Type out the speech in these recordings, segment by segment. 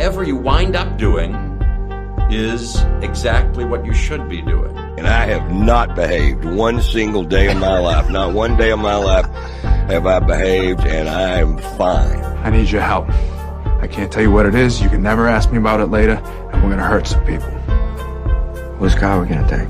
whatever you wind up doing is exactly what you should be doing. And I have not behaved one single day of my life. Not one day of my life have I behaved, and I am fine. I need your help. I can't tell you what it is. You can never ask me about it later, and we're going to hurt some people. Whose car are we going to take?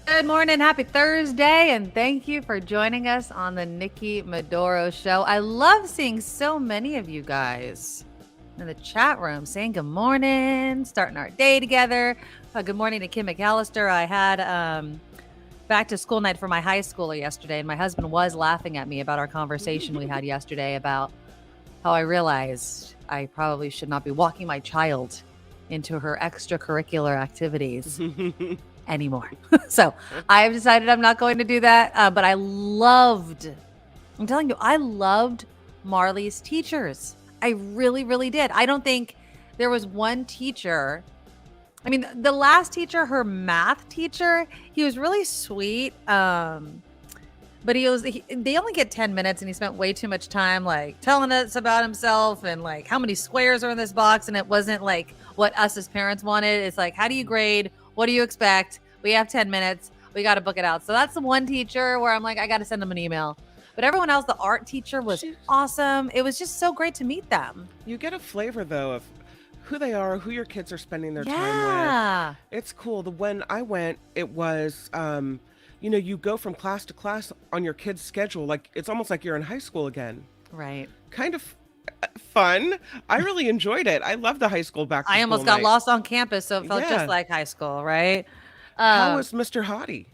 Good morning, happy Thursday, and thank you for joining us on the Nikki Medoro Show. I love seeing so many of you guys in the chat room saying good morning, starting our day together. Good morning to Kim McAllister. I had back to school night for my high schooler yesterday, and my husband was laughing at me about our conversation we had yesterday about how I realized I probably should not be walking my child into her extracurricular activities anymore. So I have decided I'm not going to do that. But I'm telling you, I loved Marley's teachers. I really, really did. I don't think there was one teacher. I mean, the last teacher, her math teacher, he was really sweet. But they only get 10 minutes and he spent way too much time like telling us about himself and like how many squares are in this box. And it wasn't like what us as parents wanted. It's like, how do you grade? What do you expect? We have 10 minutes. We got to book it out. So that's the one teacher where I'm like, I got to send them an email. But everyone else, the art teacher was awesome. It was just so great to meet them. You get a flavor, though, of who they are, who your kids are spending their time with. It's cool. When I went, it was, you go from class to class on your kid's schedule. Like, it's almost like you're in high school again. Right. Kind of fun. I really enjoyed it. I love the high school back to school I almost got night. lost on campus, so it felt just like high school, right? How was Mr. Hottie?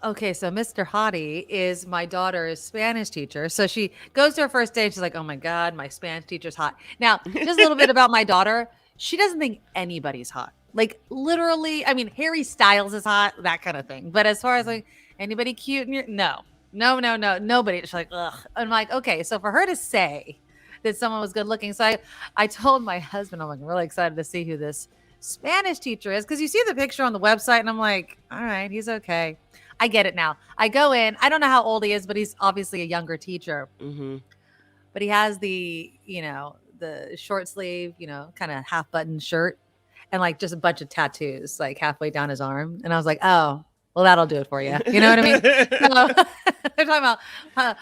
Okay, so Mr. Hottie is my daughter's Spanish teacher. So she goes to her first day and she's like, oh my God, my Spanish teacher's hot. Now, just a little bit about my daughter. She doesn't think anybody's hot. Like literally, I mean, Harry Styles is hot, that kind of thing. But as far as like anybody cute in your, no, nobody. She's like, ugh. I'm like, okay, so for her to say that someone was good looking. So I told my husband, I'm like really excited to see who this Spanish teacher is, because you see the picture on the website and I'm like, all right, he's okay. I get it now. I go in, I don't know how old he is, but he's obviously a younger teacher. Mm-hmm. But he has the short sleeve, kind of half button shirt and like just a bunch of tattoos like halfway down his arm. And I was like, oh, well, that'll do it for you. You know what I mean? So, they're talking about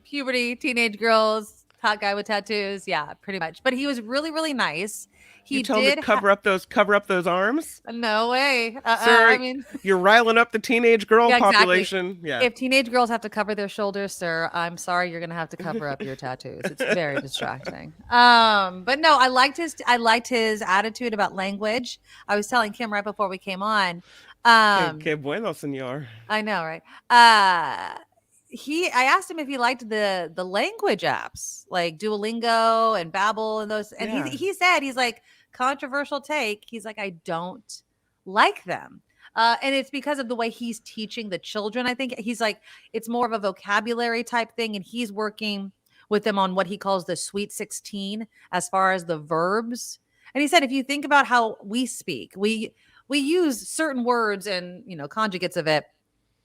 puberty, teenage girls, hot guy with tattoos. Yeah, pretty much. But he was really, really nice. He told me to cover up those arms. No way. Sir, I mean, you're riling up the teenage girl exactly. population. Yeah. If teenage girls have to cover their shoulders, sir, I'm sorry, you're gonna have to cover up your tattoos. It's very distracting. But no, I liked his attitude about language. I was telling Kim right before we came on. Que bueno, señor. I know, right? I asked him if he liked the language apps like Duolingo and Babbel and those, and he said, he's like, controversial take. He's like, I don't like them. And it's because of the way he's teaching the children. I think he's like, it's more of a vocabulary type thing. And he's working with them on what he calls the sweet 16 as far as the verbs. And he said, if you think about how we speak, we use certain words and, conjugates of it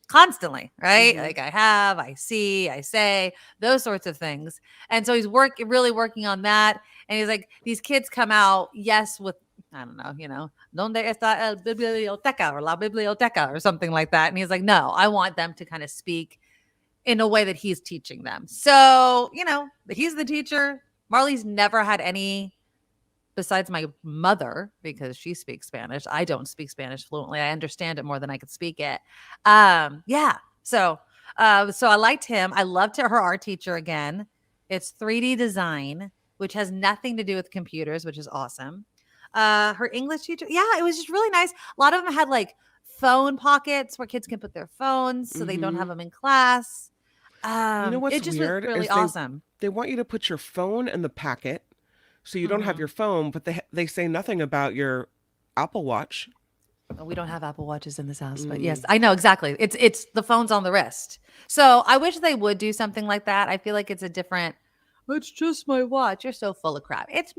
constantly, right? Mm-hmm. Like I have, I see, I say, those sorts of things. And so he's really working on that. And he's like, these kids come out, yes, with, I don't know, donde está el biblioteca or la biblioteca or something like that. And he's like, no, I want them to kind of speak in a way that he's teaching them. So, he's the teacher. Marley's never had any, besides my mother, because she speaks Spanish. I don't speak Spanish fluently. I understand it more than I could speak it. So I liked him. I loved her art teacher again. It's 3D design, which has nothing to do with computers, which is awesome. Her English teacher. Yeah, it was just really nice. A lot of them had like phone pockets where kids can put their phones so they don't have them in class. What's it just weird? was really awesome. They want you to put your phone in the packet so you don't have your phone, but they say nothing about your Apple Watch. We don't have Apple Watches in this house, but yes, I know exactly. It's the phone's on the wrist. So I wish they would do something like that. I feel like it's a different It's just my watch. You're so full of crap. It's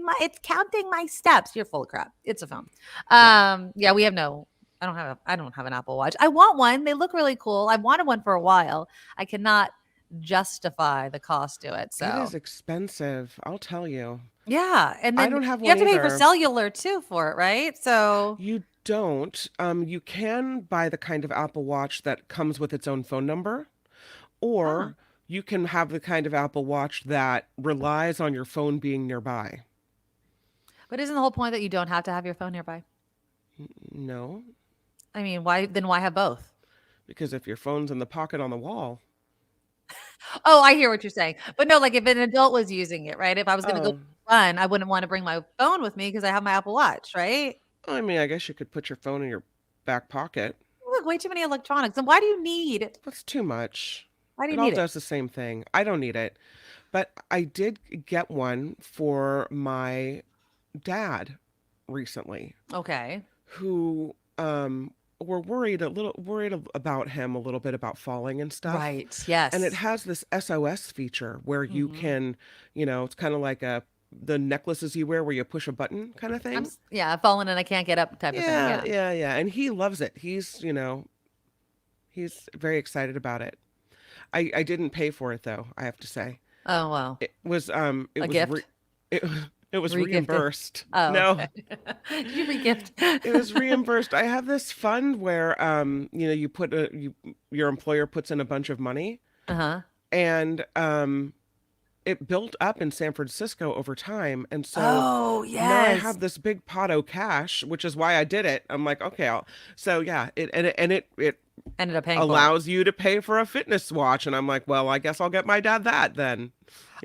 counting my steps. You're full of crap. It's a phone. Yeah, we have no. I don't have an Apple Watch. I want one. They look really cool. I've wanted one for a while. I cannot justify the cost to it. So It is expensive, I'll tell you. yeah, and I then don't have you have one to pay for either. cellular too for it, right? So You don't. You can buy the kind of Apple Watch that comes with its own phone number, or you can have the kind of Apple Watch that relies on your phone being nearby. but isn't the whole point that you don't have to have your phone nearby? No, I mean, why have both? because if your phone's in the pocket on the wall, Oh, I hear what you're saying. But no, like if an adult was using it, right? If I was going to go oh, run, I wouldn't want to bring my phone with me because I have my Apple Watch, right? I mean, I guess you could put your phone in your back pocket. Look, way too many electronics. And why do you need? That's too much. Why do you It all need it? does the same thing. I don't need it. But I did get one for my dad recently, Okay. who were worried about him a little bit about falling and stuff. Right. Yes. And it has this SOS feature where you Mhm. can, it's kind of like the necklaces you wear where you push a button kind of thing. Yeah, I've fallen and I can't get up type of thing. Yeah, Yeah. yeah. And he loves it. He's very excited about it. I didn't pay for it though, I have to say. Oh, wow. It was A gift? it, it was Regifted? reimbursed. Oh, No, okay. Did you regift? it was reimbursed. I have this fund where you put your employer puts in a bunch of money, Uh-huh. and it built up in San Francisco over time, and so Oh, now I yes. have this big pot of cash, which is why I did it. I'm like, okay, so yeah, it Ended up paying for it. allows you to pay for a fitness watch, and I'm like, well, I guess I'll get my dad that then.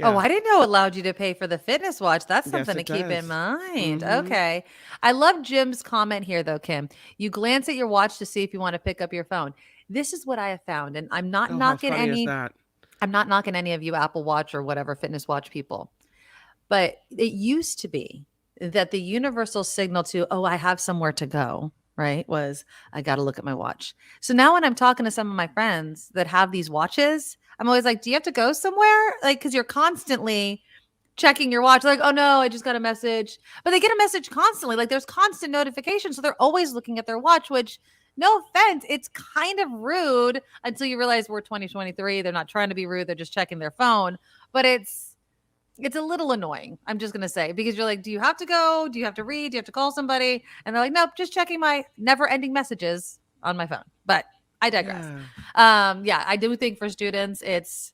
Oh, Yeah. I didn't know it allowed you to pay for the fitness watch. That's Yes, something to it keep in does. mind. Hmm. Okay. I love Jim's comment here, though, Kim. You glance at your watch to see if you want to pick up your phone. This is what I have found, and I'm not Oh, how knocking funny is any. that? I'm not knocking any of you Apple Watch or whatever fitness watch people, but it used to be that the universal signal to, oh, I have somewhere to go, right, was I got to look at my watch. So now when I'm talking to some of my friends that have these watches, I'm always like, do you have to go somewhere? Like, because you're constantly checking your watch, like, oh no, I just got a message. But they get a message constantly. Like there's constant notifications. So they're always looking at their watch, which no offense, it's kind of rude until you realize we're 2023. They're not trying to be rude, they're just checking their phone. But it's a little annoying, I'm just gonna say, because you're like, do you have to go? Do you have to read? Do you have to call somebody? And they're like, nope, just checking my never-ending messages on my phone. But I digress. Yeah. Yeah, I do think for students, it's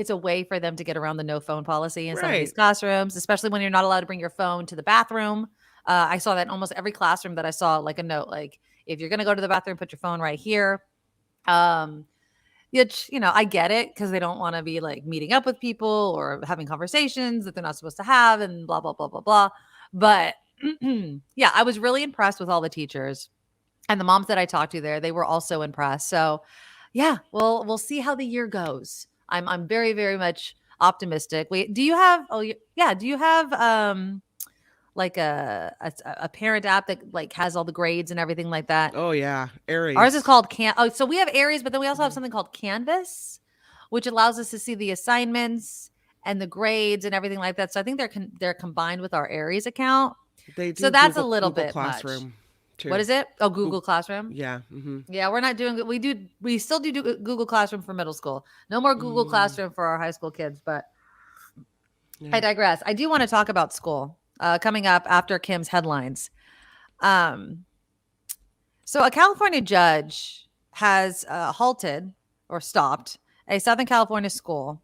a way for them to get around the no phone policy in some of these Right. classrooms, especially when you're not allowed to bring your phone to the bathroom. I saw that in almost every classroom that I saw, like a note, like if you're going to go to the bathroom, put your phone right here. Um, I get it because they don't want to be like meeting up with people or having conversations that they're not supposed to have and blah, blah, blah, blah, blah. But yeah, I was really impressed with all the teachers and the moms that I talked to there. They were also impressed. So yeah, we'll see how the year goes. I'm very, very much optimistic. Wait, do you have do you have like a parent app that like has all the grades and everything like that? Oh yeah, Ours is Aries. called so we have Aries, but then we also have Mhm. something called Canvas, which allows us to see the assignments and the grades and everything like that. So I think they're combined with our Aries account. They So do that's a Google little Google bit much. Classroom What too. is it? Oh, Google Classroom. Yeah. Mm-hmm. Yeah, we're not doing it. We still do Google Classroom for middle school. No more Google Mm, Classroom for our high school kids, but I yeah. digress. I do want to talk about school coming up after Kim's headlines. Um, so a California judge has halted or stopped a Southern California school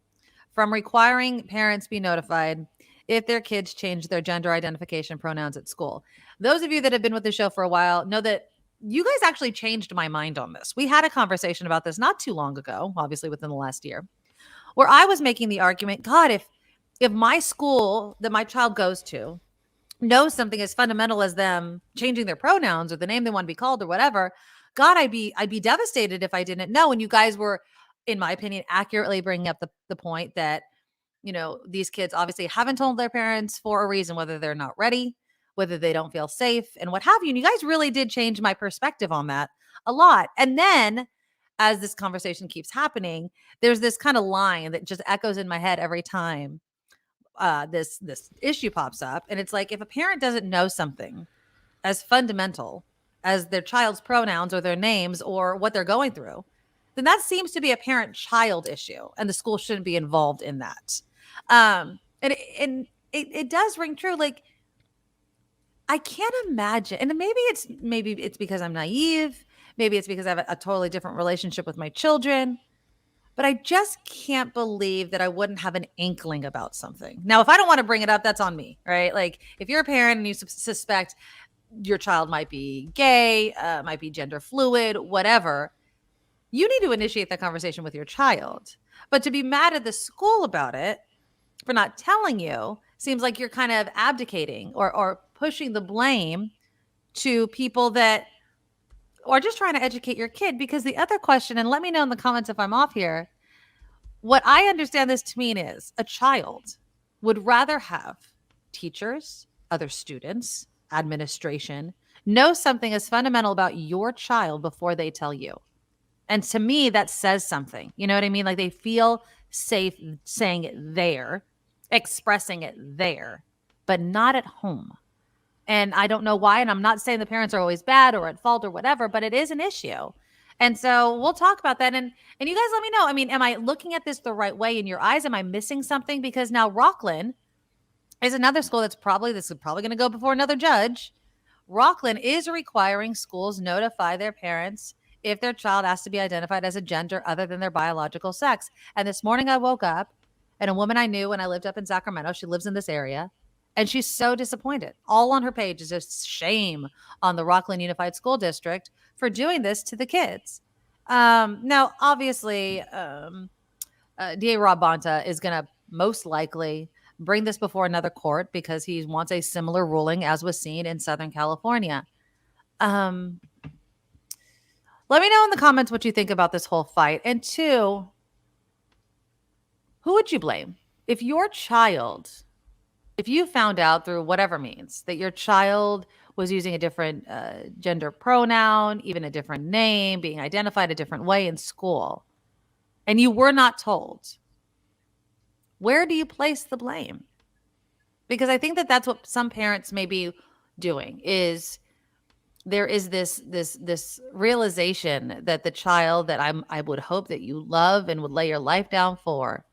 from requiring parents be notified if their kids change their gender identification pronouns at school. Those of you that have been with the show for a while know that you guys actually changed my mind on this. We had a conversation about this not too long ago, obviously within the last year, where I was making the argument, God, if my school that my child goes to knows something as fundamental as them changing their pronouns or the name they want to be called or whatever, God, I'd be devastated if I didn't know. And you guys were, in my opinion, accurately bringing up the point that these kids obviously haven't told their parents for a reason, whether they're not ready, whether they don't feel safe, and what have you. And you guys really did change my perspective on that a lot. And then as this conversation keeps happening, there's this kind of line that just echoes in my head every time. this issue pops up, and it's like, if a parent doesn't know something as fundamental as their child's pronouns or their names or what they're going through, then that seems to be a parent-child issue, and the school shouldn't be involved in that. And it does ring true. Like, I can't imagine, and maybe it's because I'm naive, maybe it's because I have a totally different relationship with my children, but I just can't believe that I wouldn't have an inkling about something. Now, if I don't want to bring it up, that's on me, right? Like, if you're a parent and you suspect your child might be gay, might be gender fluid, whatever, you need to initiate that conversation with your child. But to be mad at the school about it for not telling you seems like you're kind of abdicating or pushing the blame to people that are just trying to educate your kid. Because the other question, and let me know in the comments if I'm off here, what I understand this to mean is a child would rather have teachers, other students, administration know something as fundamental about your child before they tell you. And to me, that says something. You know what I mean? Like, they feel safe saying it there, expressing it there, but not at home. And I don't know why. And I'm not saying the parents are always bad or at fault or whatever, but it is an issue. And so we'll talk about that. And you guys let me know. I mean, am I looking at this the right way in your eyes? Am I missing something? Because now Rockland is another school this is probably going to go before another judge. Rockland is requiring schools notify their parents if their child has to be identified as a gender other than their biological sex. And this morning I woke up, and a woman I knew when I lived up in Sacramento, she lives in this area, and she's so disappointed. All on her page is just shame on the Rockland Unified School District for doing this to the kids. Now, obviously, DA Rob Bonta is going to most likely bring this before another court because he wants a similar ruling as was seen in Southern California. Let me know in the comments what you think about this whole fight. And two, who would you blame? If you found out through whatever means that your child was using a different gender pronoun, even a different name, being identified a different way in school, and you were not told, where do you place the blame? Because I think that that's what some parents may be doing, is there is this realization that the child that I would hope that you love and would lay your life down for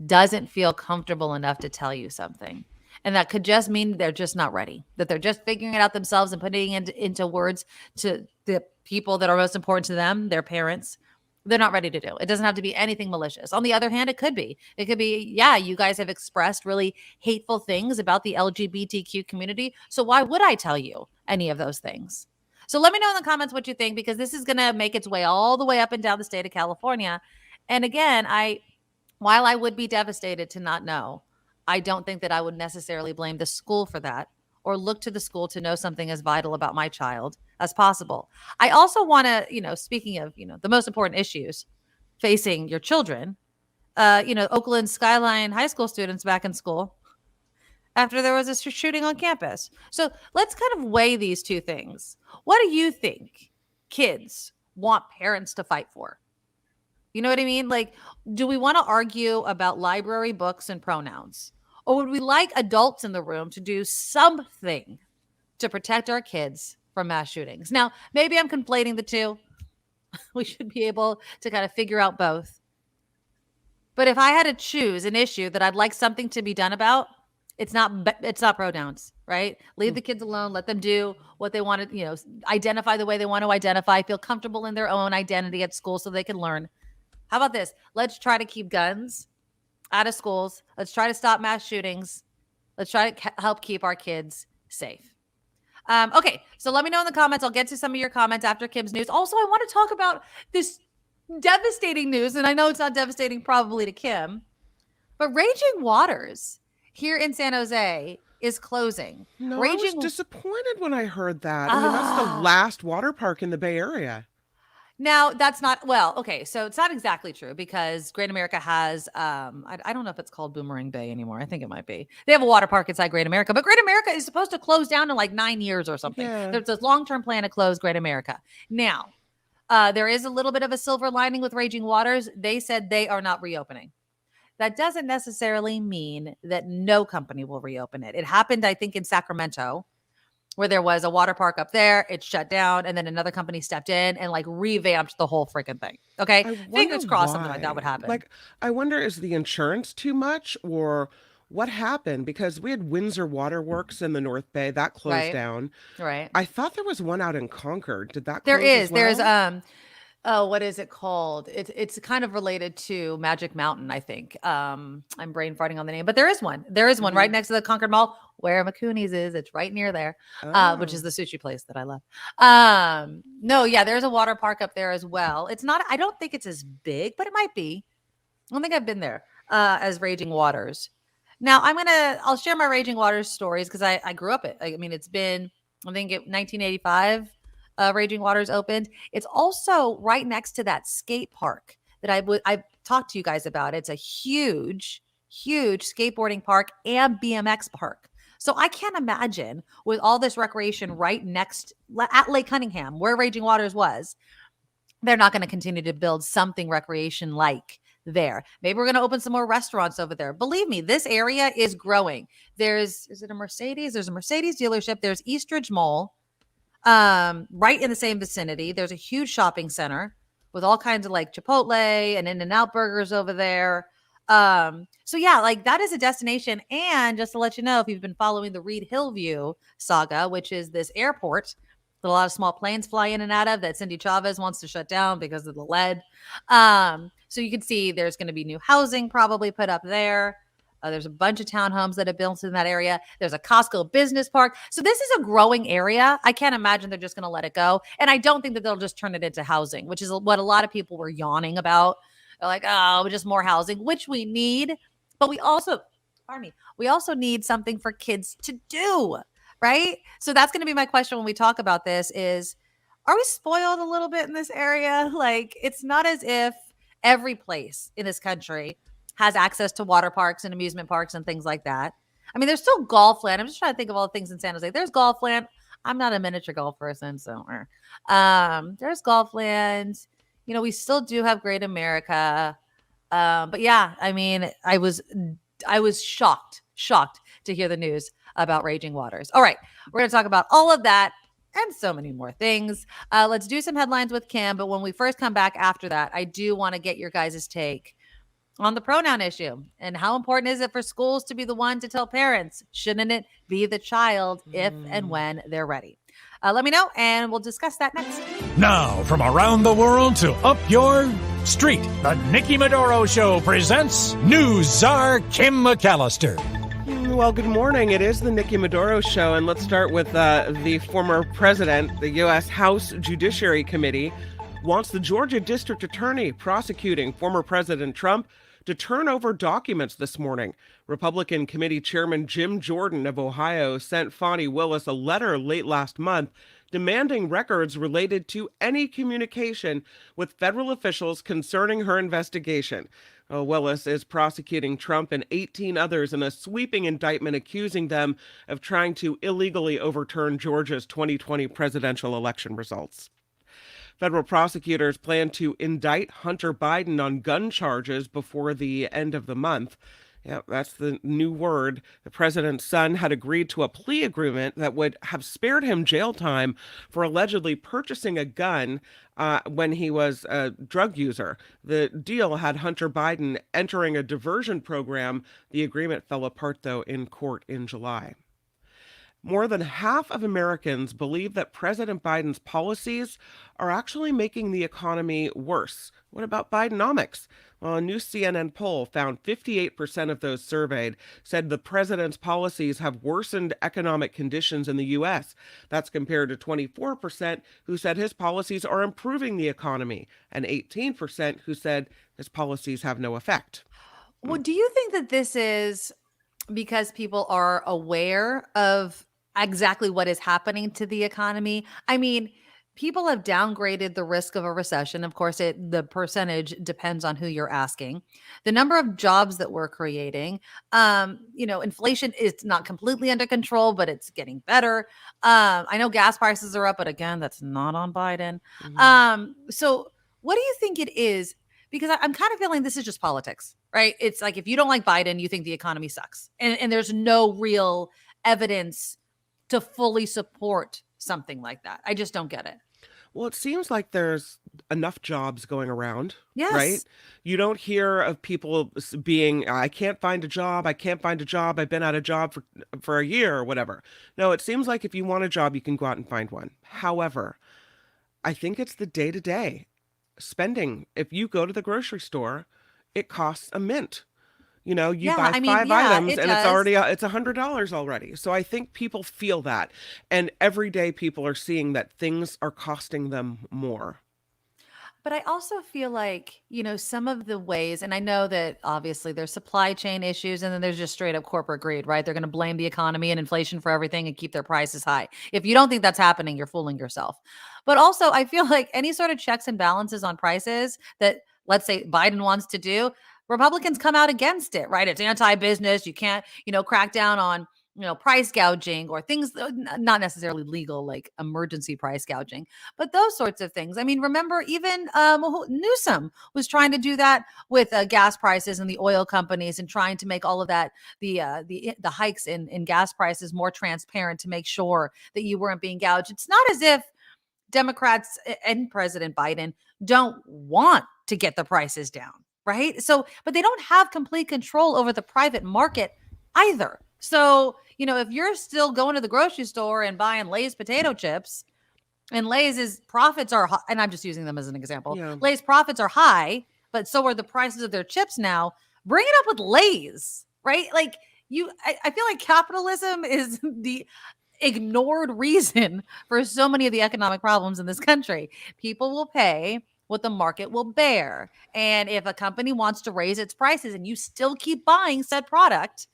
doesn't feel comfortable enough to tell you something. And that could just mean they're just not ready, that they're just figuring it out themselves and putting it into words to the people that are most important to them, their parents. They're not ready to do. It doesn't have to be anything malicious. On the other hand, it could be, yeah, you guys have expressed really hateful things about the LGBTQ community. So why would I tell you any of those things? So let me know in the comments what you think, because this is going to make its way all the way up and down the state of California. And again, while I would be devastated to not know, I don't think that I would necessarily blame the school for that or look to the school to know something as vital about my child as possible. I also want to, speaking of, the most important issues facing your children, Oakland Skyline High School students back in school after there was a shooting on campus. So let's kind of weigh these two things. What do you think kids want parents to fight for? You know what I mean? Like, do we want to argue about library books and pronouns? Or would we like adults in the room to do something to protect our kids from mass shootings? Now, maybe I'm conflating the two. We should be able to kind of figure out both. But if I had to choose an issue that I'd like something to be done about, it's not pronouns, right? Leave the kids alone. Let them do what they want to, identify the way they want to identify, feel comfortable in their own identity at school so they can learn. How about this? Let's try to keep guns out of schools. Let's try to stop mass shootings. Let's try to help keep our kids safe. Okay, so let me know in the comments. I'll get to some of your comments after Kim's news. Also, I want to talk about this devastating news, and I know it's not devastating probably to Kim, but Raging Waters here in San Jose is closing. No, I was disappointed when I heard that. I mean, that's the last water park in the Bay Area. Now, that's not, okay, so it's not exactly true because Great America has, I don't know if it's called Boomerang Bay anymore. I think it might be. They have a water park inside Great America, but Great America is supposed to close down in like 9 years or something. Yeah. There's a long-term plan to close Great America. Now, there is a little bit of a silver lining with Raging Waters. They said they are not reopening. that doesn't necessarily mean that no company will reopen it. It happened, I think, in Sacramento, where there was a water park up there. It shut down, and then another company stepped in and like revamped the whole freaking thing. Okay. I wonder Fingers crossed something like that would why. happen. Like, I wonder, is the insurance too much or what happened? Because we had Windsor Waterworks in the North Bay that closed Right. down. Right. I thought there was one out in Concord. Did that There close as is. There's well? oh, what is it called? It's kind of related to Magic Mountain, I think. I'm brain farting on the name, but there is one. There is one right Hmm. next to the Concord Mall where McCooney's is. It's right near there, which is Oh. the sushi place that I love. No, yeah, there's a water park up there as well. It's not. I don't think it's as big, but it might be. I don't think I've been there as Raging Waters. Now I'll share my Raging Waters stories because I grew up it. I mean, it's been I think 1985. Raging Waters opened. It's also right next to that skate park that I talked to you guys about. It's a huge, huge skateboarding park and BMX park. So I can't imagine with all this recreation right next at Lake Cunningham, where Raging Waters was, they're not going to continue to build something recreation like there. Maybe we're going to open some more restaurants over there. Believe me, this area is growing. Is it a Mercedes? There's a Mercedes dealership. There's Eastridge Mall, right in the same vicinity. There's a huge shopping center with all kinds of like Chipotle and In-N-Out burgers over there. So yeah, like that is a destination. And just to let you know, if you've been following the Reed Hillview saga, which is this airport that a lot of small planes fly in and out of that Cindy Chavez wants to shut down because of the lead. So you can see there's going to be new housing probably put up there. There's a bunch of townhomes that have built in that area. There's a Costco business park. So this is a growing area. I can't imagine they're just going to let it go. And I don't think that they'll just turn it into housing, which is what a lot of people were yawning about. They're like, oh, just more housing, which we need. But we also need something for kids to do, right? So that's going to be my question when we talk about this is, are we spoiled a little bit in this area? Like, it's not as if every place in this country has access to water parks and amusement parks and things like that. I mean, there's still golf land. I'm just trying to think of all the things in San Jose. There's golf land. I'm not a miniature golf person, so there's golf land. You know, we still do have Great America. But yeah, I mean, I was shocked to hear the news about Raging Waters. All right, we're going to talk about all of that and so many more things. Let's do some headlines with Kim. But when we first come back after that, I do want to get your guys' take on the pronoun issue and how important is it for schools to be the one to tell parents? Shouldn't it be the child if and when they're ready? Let me know and we'll discuss that next. Now, from around the world to up your street, the Nikki Medoro Show presents News Czar Kim McAllister. Well, good morning. It is the Nikki Medoro Show, and let's start with the former president. The U.S. House Judiciary Committee wants the Georgia District Attorney prosecuting former President Trump to turn over documents this morning. Republican Committee Chairman Jim Jordan of Ohio sent Fani Willis a letter late last month demanding records related to any communication with federal officials concerning her investigation. Willis is prosecuting Trump and 18 others in a sweeping indictment accusing them of trying to illegally overturn Georgia's 2020 presidential election results. Federal prosecutors plan to indict Hunter Biden on gun charges before the end of the month. Yeah, that's the new word. The president's son had agreed to a plea agreement that would have spared him jail time for allegedly purchasing a gun when he was a drug user. The deal had Hunter Biden entering a diversion program. The agreement fell apart, though, in court in July. More than half of Americans believe that President Biden's policies are actually making the economy worse. What about Bidenomics? Well, a new CNN poll found 58% of those surveyed said the president's policies have worsened economic conditions in the U.S. That's compared to 24% who said his policies are improving the economy, and 18% who said his policies have no effect. Well, do you think that this is because people are aware of exactly what is happening to the economy? I mean, people have downgraded the risk of a recession. Of course, the percentage depends on who you're asking. The number of jobs that we're creating, inflation is not completely under control, but it's getting better. I know gas prices are up, but again, that's not on Biden. So what do you think it is? because I'm kind of feeling this is just politics, right? It's like if you don't like Biden, you think the economy sucks. And there's no real evidence to fully support something like that. I just don't get it. Well, it seems like there's enough jobs going around, right? Yes. You don't hear of people being, I can't find a job. I can't find a job. I've been out of job for a year or whatever. No, it seems like if you want a job, you can go out and find one. However, I think it's the day-to-day spending. If you go to the grocery store, it costs a mint. You know, you Yeah, buy I mean, five yeah, items it and it's does. already it's $100 already. So I think people feel that, and every day people are seeing that things are costing them more. But I also feel like, some of the ways, and I know that obviously there's supply chain issues and then there's just straight up corporate greed, right? They're going to blame the economy and inflation for everything and keep their prices high. If you don't think that's happening, you're fooling yourself. But also, I feel like any sort of checks and balances on prices that, let's say, Biden wants to do, Republicans come out against it, right? It's anti-business. You can't, crack down on, price gouging or things not necessarily legal, like emergency price gouging, but those sorts of things. I mean, remember even Newsom was trying to do that with gas prices and the oil companies and trying to make all of that, the hikes in gas prices more transparent to make sure that you weren't being gouged. It's not as if Democrats and President Biden don't want to get the prices down, right? So, but they don't have complete control over the private market either. So, if you're still going to the grocery store and buying Lay's potato chips, and Lay's profits are high, and I'm just using them as an example. Yeah. Lay's profits are high, but so are the prices of their chips now. Bring it up with Lay's, right? Like I feel like capitalism is the ignored reason for so many of the economic problems in this country. People will pay what the market will bear. And if a company wants to raise its prices and you still keep buying said product,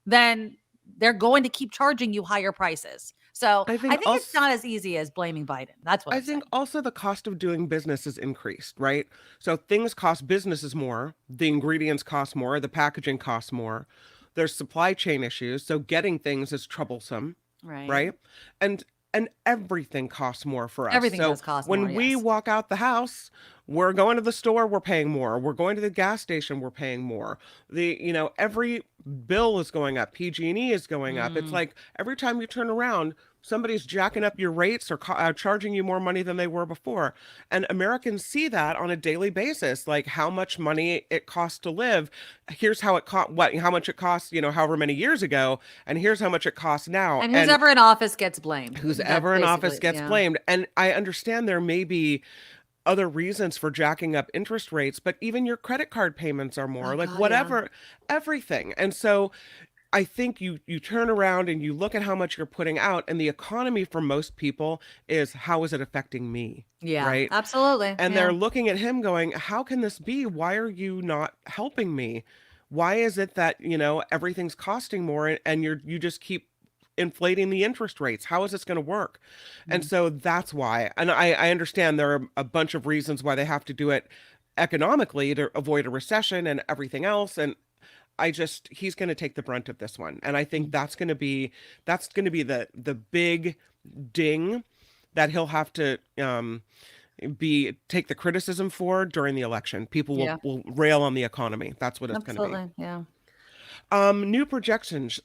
then they're going to keep charging you higher prices. So I think it's not as easy as blaming Biden. That's what I think also the cost of doing business is increased, right? So things cost businesses more, the ingredients cost more, the packaging costs more. There's supply chain issues, so getting things is troublesome, right? And everything costs more for us. Everything so does cost when more, we yes. walk out the house, we're going to the store, we're paying more. We're going to the gas station, we're paying more. Every bill is going up. PG&E is going up. It's like every time you turn around, somebody's jacking up your rates or charging you more money than they were before. And Americans see that on a daily basis, like how much money it costs to live. Here's how much it costs, however many years ago, and here's how much it costs now. And who's ever in office gets blamed. Who's ever in office gets blamed. And I understand there may be other reasons for jacking up interest rates, but even your credit card payments are more, everything. And so I think you turn around and you look at how much you're putting out, and the economy for most people is, how is it affecting me? Yeah, right? Absolutely. And they're looking at him going, how can this be? Why are you not helping me? Why is it that, everything's costing more and you just keep inflating the interest rates? How is this going to work? And so that's why. And I understand there are a bunch of reasons why they have to do it economically to avoid a recession and everything else. And he's going to take the brunt of this one. And I think that's going to be the big ding that he'll have to take the criticism for during the election. People will rail on the economy. That's what it's going to be. Absolutely. Yeah. New projections,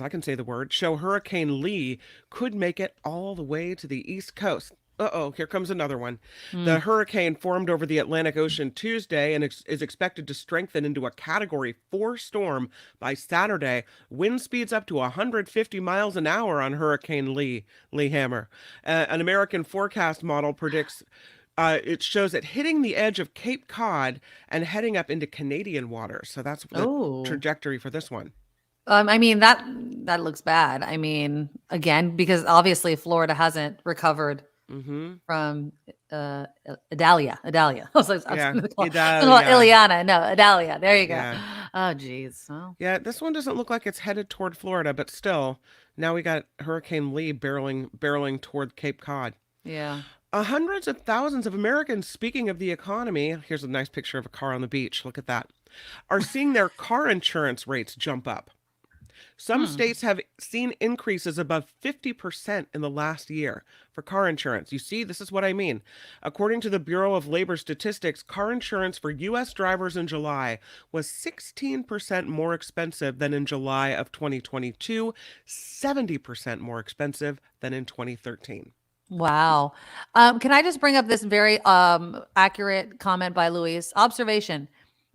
I can say the word, show Hurricane Lee could make it all the way to the East Coast. Uh-oh, here comes another one. The hurricane formed over the Atlantic Ocean Tuesday and is expected to strengthen into a Category 4 storm by Saturday. Wind speeds up to 150 miles an hour on Hurricane Lee Hammer. An American forecast model predicts it shows it hitting the edge of Cape Cod and heading up into Canadian waters. So that's the trajectory for this one. I mean, that looks bad. I mean, again, because obviously Florida hasn't recovered from Idalia. I was like, Ileana. No, Idalia. There you go. Yeah. Oh, geez. Well, yeah, this one doesn't look like it's headed toward Florida, but still, now we got Hurricane Lee barreling toward Cape Cod. Yeah. Hundreds of thousands of Americans, speaking of the economy, here's a nice picture of a car on the beach. Look at that. Are seeing their car insurance rates jump up. Some states have seen increases above 50% in the last year. for car insurance. You see, this is what I mean. According to the Bureau of Labor Statistics, car insurance for U.S. drivers in July was 16% more expensive than in July of 2022, 70% more expensive than in 2013. Wow. Can I just bring up this very accurate comment by Luis? Observation.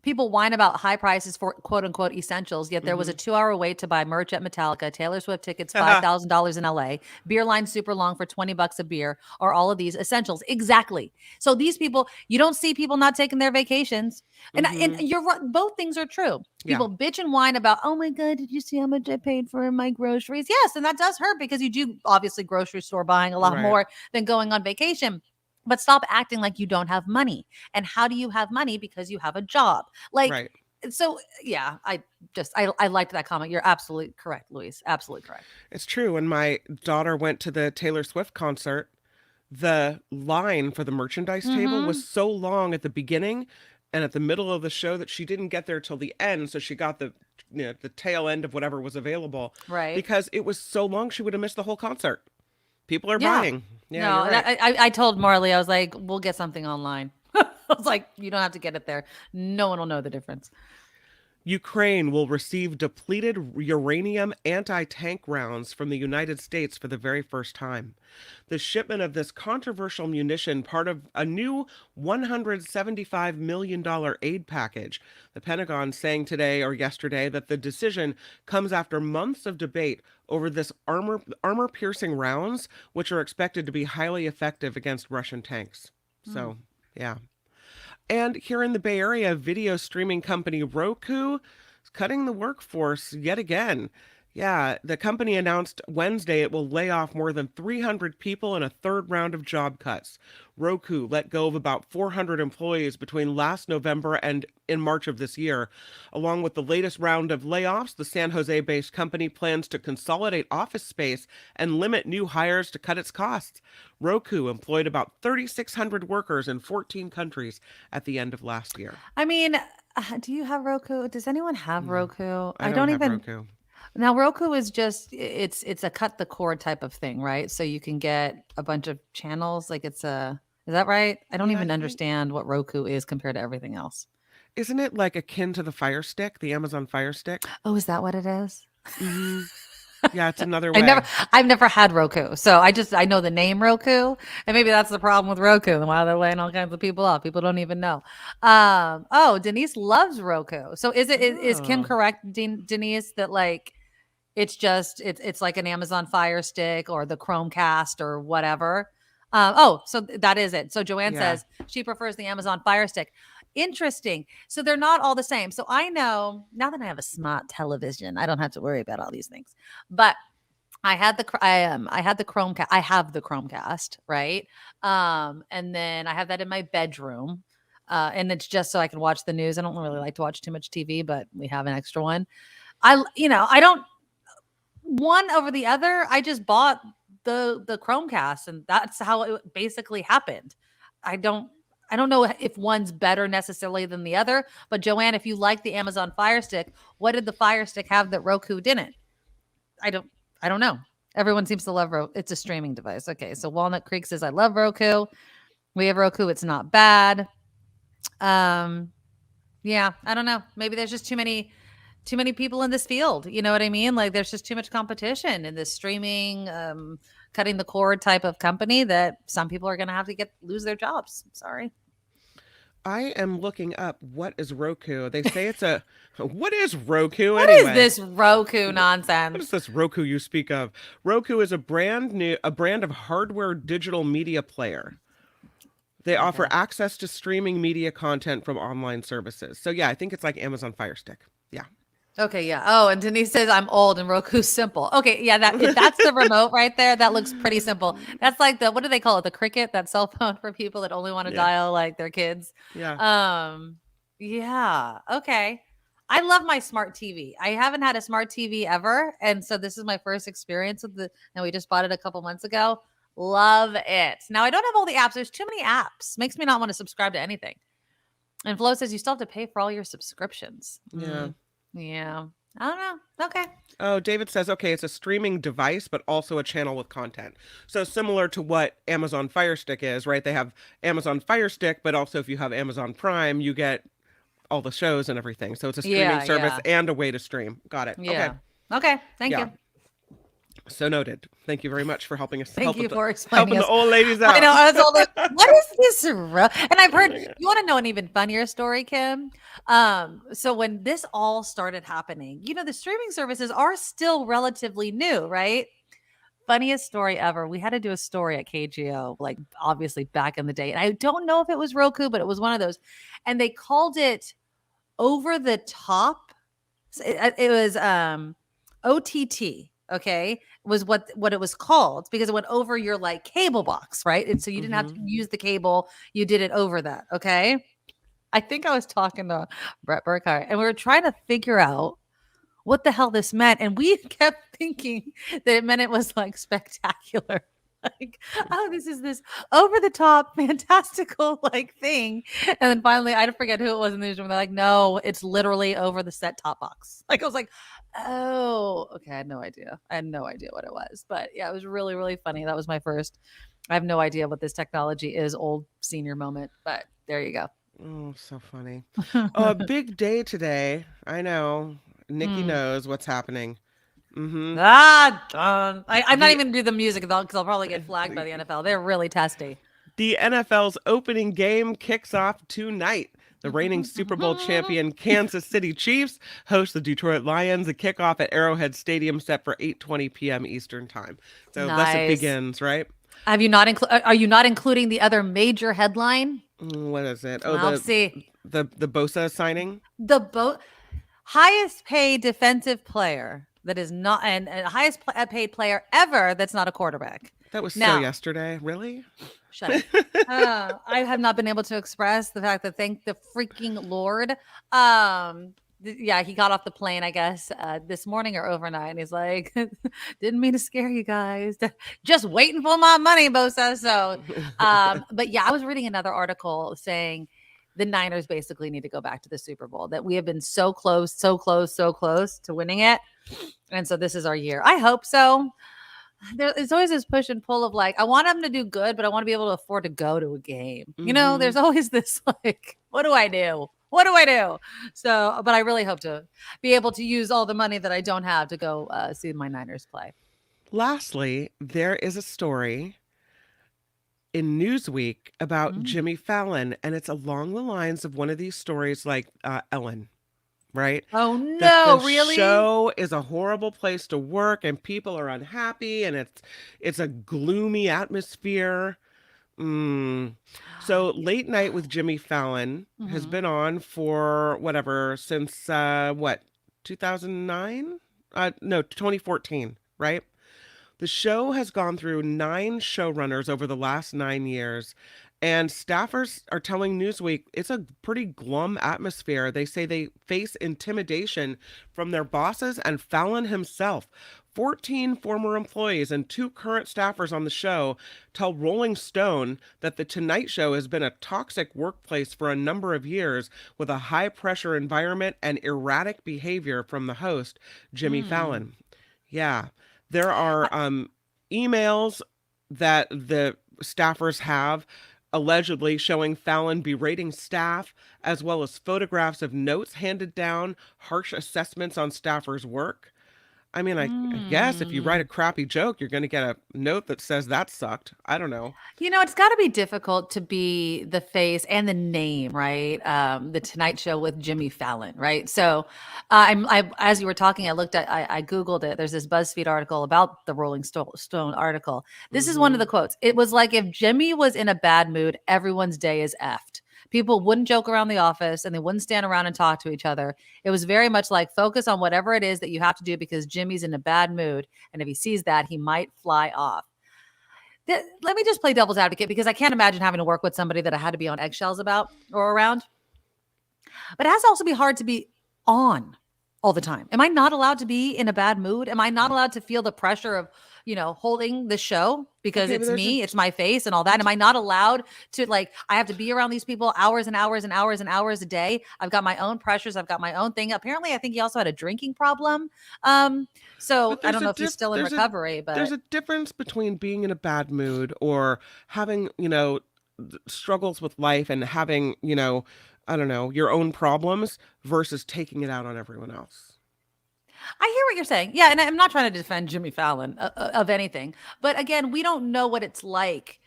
People whine about high prices for quote unquote essentials, yet there was a 2-hour wait to buy merch at Metallica, Taylor Swift tickets, $5,000 in LA, beer line super long for $20 a beer, or all of these essentials. Exactly. So these people, you don't see people not taking their vacations. And you're right, both things are true. People bitch and whine about, oh my God, did you see how much I paid for my groceries? Yes, and that does hurt because you do obviously grocery store buying a lot more than going on vacation. But stop acting like you don't have money. And how do you have money? Because you have a job. Like, so yeah, I liked that comment. You're absolutely correct, Luis. Absolutely correct. It's true. When my daughter went to the Taylor Swift concert, the line for the merchandise table was so long at the beginning and at the middle of the show that she didn't get there till the end. So she got the tail end of whatever was available. Right. Because it was so long, she would have missed the whole concert. People are buying. Yeah, no, you're right. I told Marley, I was like, we'll get something online. I was like, you don't have to get it there. No one will know the difference. Ukraine will receive depleted uranium anti-tank rounds from the United States for the very first time. The shipment of this controversial munition, part of a new $175 million aid package. The Pentagon saying today or yesterday that the decision comes after months of debate over this armor-piercing rounds, which are expected to be highly effective against Russian tanks. So, yeah. And here in the Bay Area, video streaming company Roku is cutting the workforce yet again. Yeah, the company announced Wednesday it will lay off more than 300 people in a third round of job cuts. Roku let go of about 400 employees between last November and in March of this year. Along with the latest round of layoffs, the San Jose-based company plans to consolidate office space and limit new hires to cut its costs. Roku employed about 3,600 workers in 14 countries at the end of last year. I mean, do you have Roku? Does anyone have Roku? I don't have Roku. Now, Roku is just, it's a cut the cord type of thing, right? So you can get a bunch of channels. Like is that right? I don't even understand what Roku is compared to everything else. Isn't it like akin to the Fire Stick, the Amazon Fire Stick? Oh, is that what it is? Yeah, it's another way. I've never had Roku. So I know the name Roku, and maybe that's the problem with Roku and why they're laying all kinds of people off. People don't even know. Denise loves Roku. So is Kim correct, Denise, that like it's like an Amazon Fire Stick or the Chromecast or whatever? So that is it. So Joanne says she prefers the Amazon Fire Stick. Interesting. So they're not all the same. So I know now that I have a smart television, I don't have to worry about all these things. But I had the Chromecast. I have the Chromecast, right? And then I have that in my bedroom. And it's just so I can watch the news. I don't really like to watch too much TV, but we have an extra one. I don't one over the other. I just bought the Chromecast, and that's how it basically happened. I don't know if one's better necessarily than the other, but Joanne, if you like the Amazon Fire Stick, what did the Fire Stick have that Roku didn't? I don't know. Everyone seems to love Roku. It's a streaming device. Okay, so Walnut Creek says I love Roku. We have Roku. It's not bad. Yeah, I don't know. Maybe there's just too many people in this field. You know what I mean? Like there's just too much competition in this streaming, cutting the cord type of company that some people are going to have to lose their jobs. Sorry. I am looking up what is Roku. They say it's what is Roku anyway? What is this Roku nonsense? What is this Roku you speak of? Roku is a brand of hardware digital media player. They offer access to streaming media content from online services. So yeah, I think it's like Amazon Fire Stick. Yeah. Okay, yeah. Oh, and Denise says I'm old and Roku's simple. Okay, yeah, if that's the remote right there, that looks pretty simple. That's like what do they call it? The Cricket, that cell phone for people that only want to dial like their kids. Yeah. Yeah. Okay. I love my smart TV. I haven't had a smart TV ever, and so this is my first experience with and we just bought it a couple months ago. Love it. Now I don't have all the apps. There's too many apps. Makes me not want to subscribe to anything. And Flo says you still have to pay for all your subscriptions. Yeah. Yeah. I don't know. Okay. Oh, David says, okay, it's a streaming device, but also a channel with content. So similar to what Amazon Fire Stick is, right? They have Amazon Fire Stick, but also if you have Amazon Prime, you get all the shows and everything. So it's a streaming service and a way to stream. Got it. Yeah. Okay. Thank you. So noted. Thank you very much for helping us. Thank you for explaining helping the old ladies out. I know. I was all like, what is this? And I've heard, you want to know an even funnier story, Kim? So when this all started happening, the streaming services are still relatively new, right? Funniest story ever. We had to do a story at KGO, like obviously back in the day. And I don't know if it was Roku, but it was one of those. And they called it over the top. It was OTT. Okay, was what it was called because it went over your like cable box, right? And so you didn't have to use the cable; you did it over that. Okay, I think I was talking to Brett Burkhardt, and we were trying to figure out what the hell this meant, and we kept thinking that it meant it was like spectacular. Like, oh, this is this over the top, fantastical like thing. And then finally, I forget who it was in the newsroom. They're like, no, it's literally over the set top box. Like, I was like, oh, okay. I had no idea. I had no idea what it was. But yeah, it was really, really funny. That was my first. I have no idea what this technology is. Old senior moment. But there you go. Oh, so funny. A big day today. I know. Nikki knows what's happening. I'm not even gonna do the music though because I'll probably get flagged by the NFL. They're really testy. The NFL's opening game kicks off tonight. The reigning Super Bowl champion Kansas City Chiefs host the Detroit Lions. The kickoff at Arrowhead Stadium set for 8:20 p.m. Eastern time. So thus it begins, right? Have you not are you not including the other major headline? What is it? Oh, I'll see. The Bosa signing. The highest paid defensive player. That is not, and highest paid player ever that's not a quarterback. That was so yesterday. Really? Shut up. I have not been able to express the fact that thank the freaking Lord. Yeah, he got off the plane, I guess, this morning or overnight. And he's like, didn't mean to scare you guys. Just waiting for my money, Bosa. So, but yeah, I was reading another article saying the Niners basically need to go back to the Super Bowl, that we have been so close to winning it. And so this is our year. I hope so. There's always this push and pull of like, I want them to do good, but I want to be able to afford to go to a game. There's always this like, what do I do? What do I do? So, but I really hope to be able to use all the money that I don't have to go see my Niners play. Lastly, there is a story in Newsweek about Jimmy Fallon, and it's along the lines of one of these stories like Ellen, right? Oh no, really? The show is a horrible place to work and people are unhappy and it's a gloomy atmosphere. So Late Night with Jimmy Fallon has been on for since 2009? No, 2014, right? The show has gone through 9 showrunners over the last 9 years, and staffers are telling Newsweek it's a pretty glum atmosphere. They say they face intimidation from their bosses and Fallon himself. 14 former employees and 2 current staffers on the show tell Rolling Stone that The Tonight Show has been a toxic workplace for a number of years with a high-pressure environment and erratic behavior from the host, Jimmy Fallon. Yeah. There are emails that the staffers have allegedly showing Fallon berating staff, as well as photographs of notes handed down, harsh assessments on staffers' work. I mean, I guess if you write a crappy joke, you're going to get a note that says that sucked. I don't know. It's got to be difficult to be the face and the name, right? The Tonight Show with Jimmy Fallon, right? So as you were talking, I Googled it. There's this BuzzFeed article about the Rolling Stone article. This is one of the quotes. It was like, if Jimmy was in a bad mood, everyone's day is effed. People wouldn't joke around the office and they wouldn't stand around and talk to each other. It was very much like, focus on whatever it is that you have to do because Jimmy's in a bad mood. And if he sees that, he might fly off. Let me just play devil's advocate because I can't imagine having to work with somebody that I had to be on eggshells about or around. But it has to also be hard to be on. all the time? Am I not allowed to be in a bad mood? Am I not allowed to feel the pressure of, holding the show because Okay, but it's there's a me, it's my face and all that? Am I not allowed to, like, I have to be around these people hours and hours and hours and hours a day? I've got my own pressures. I've got my own thing. Apparently, I think he also had a drinking problem. So but I there's don't a know if he's diff still in recovery, there's but a difference between being in a bad mood or having, struggles with life and having, I don't know, your own problems versus taking it out on everyone else. I hear what you're saying. Yeah, and I'm not trying to defend Jimmy Fallon of anything, but again, we don't know what it's like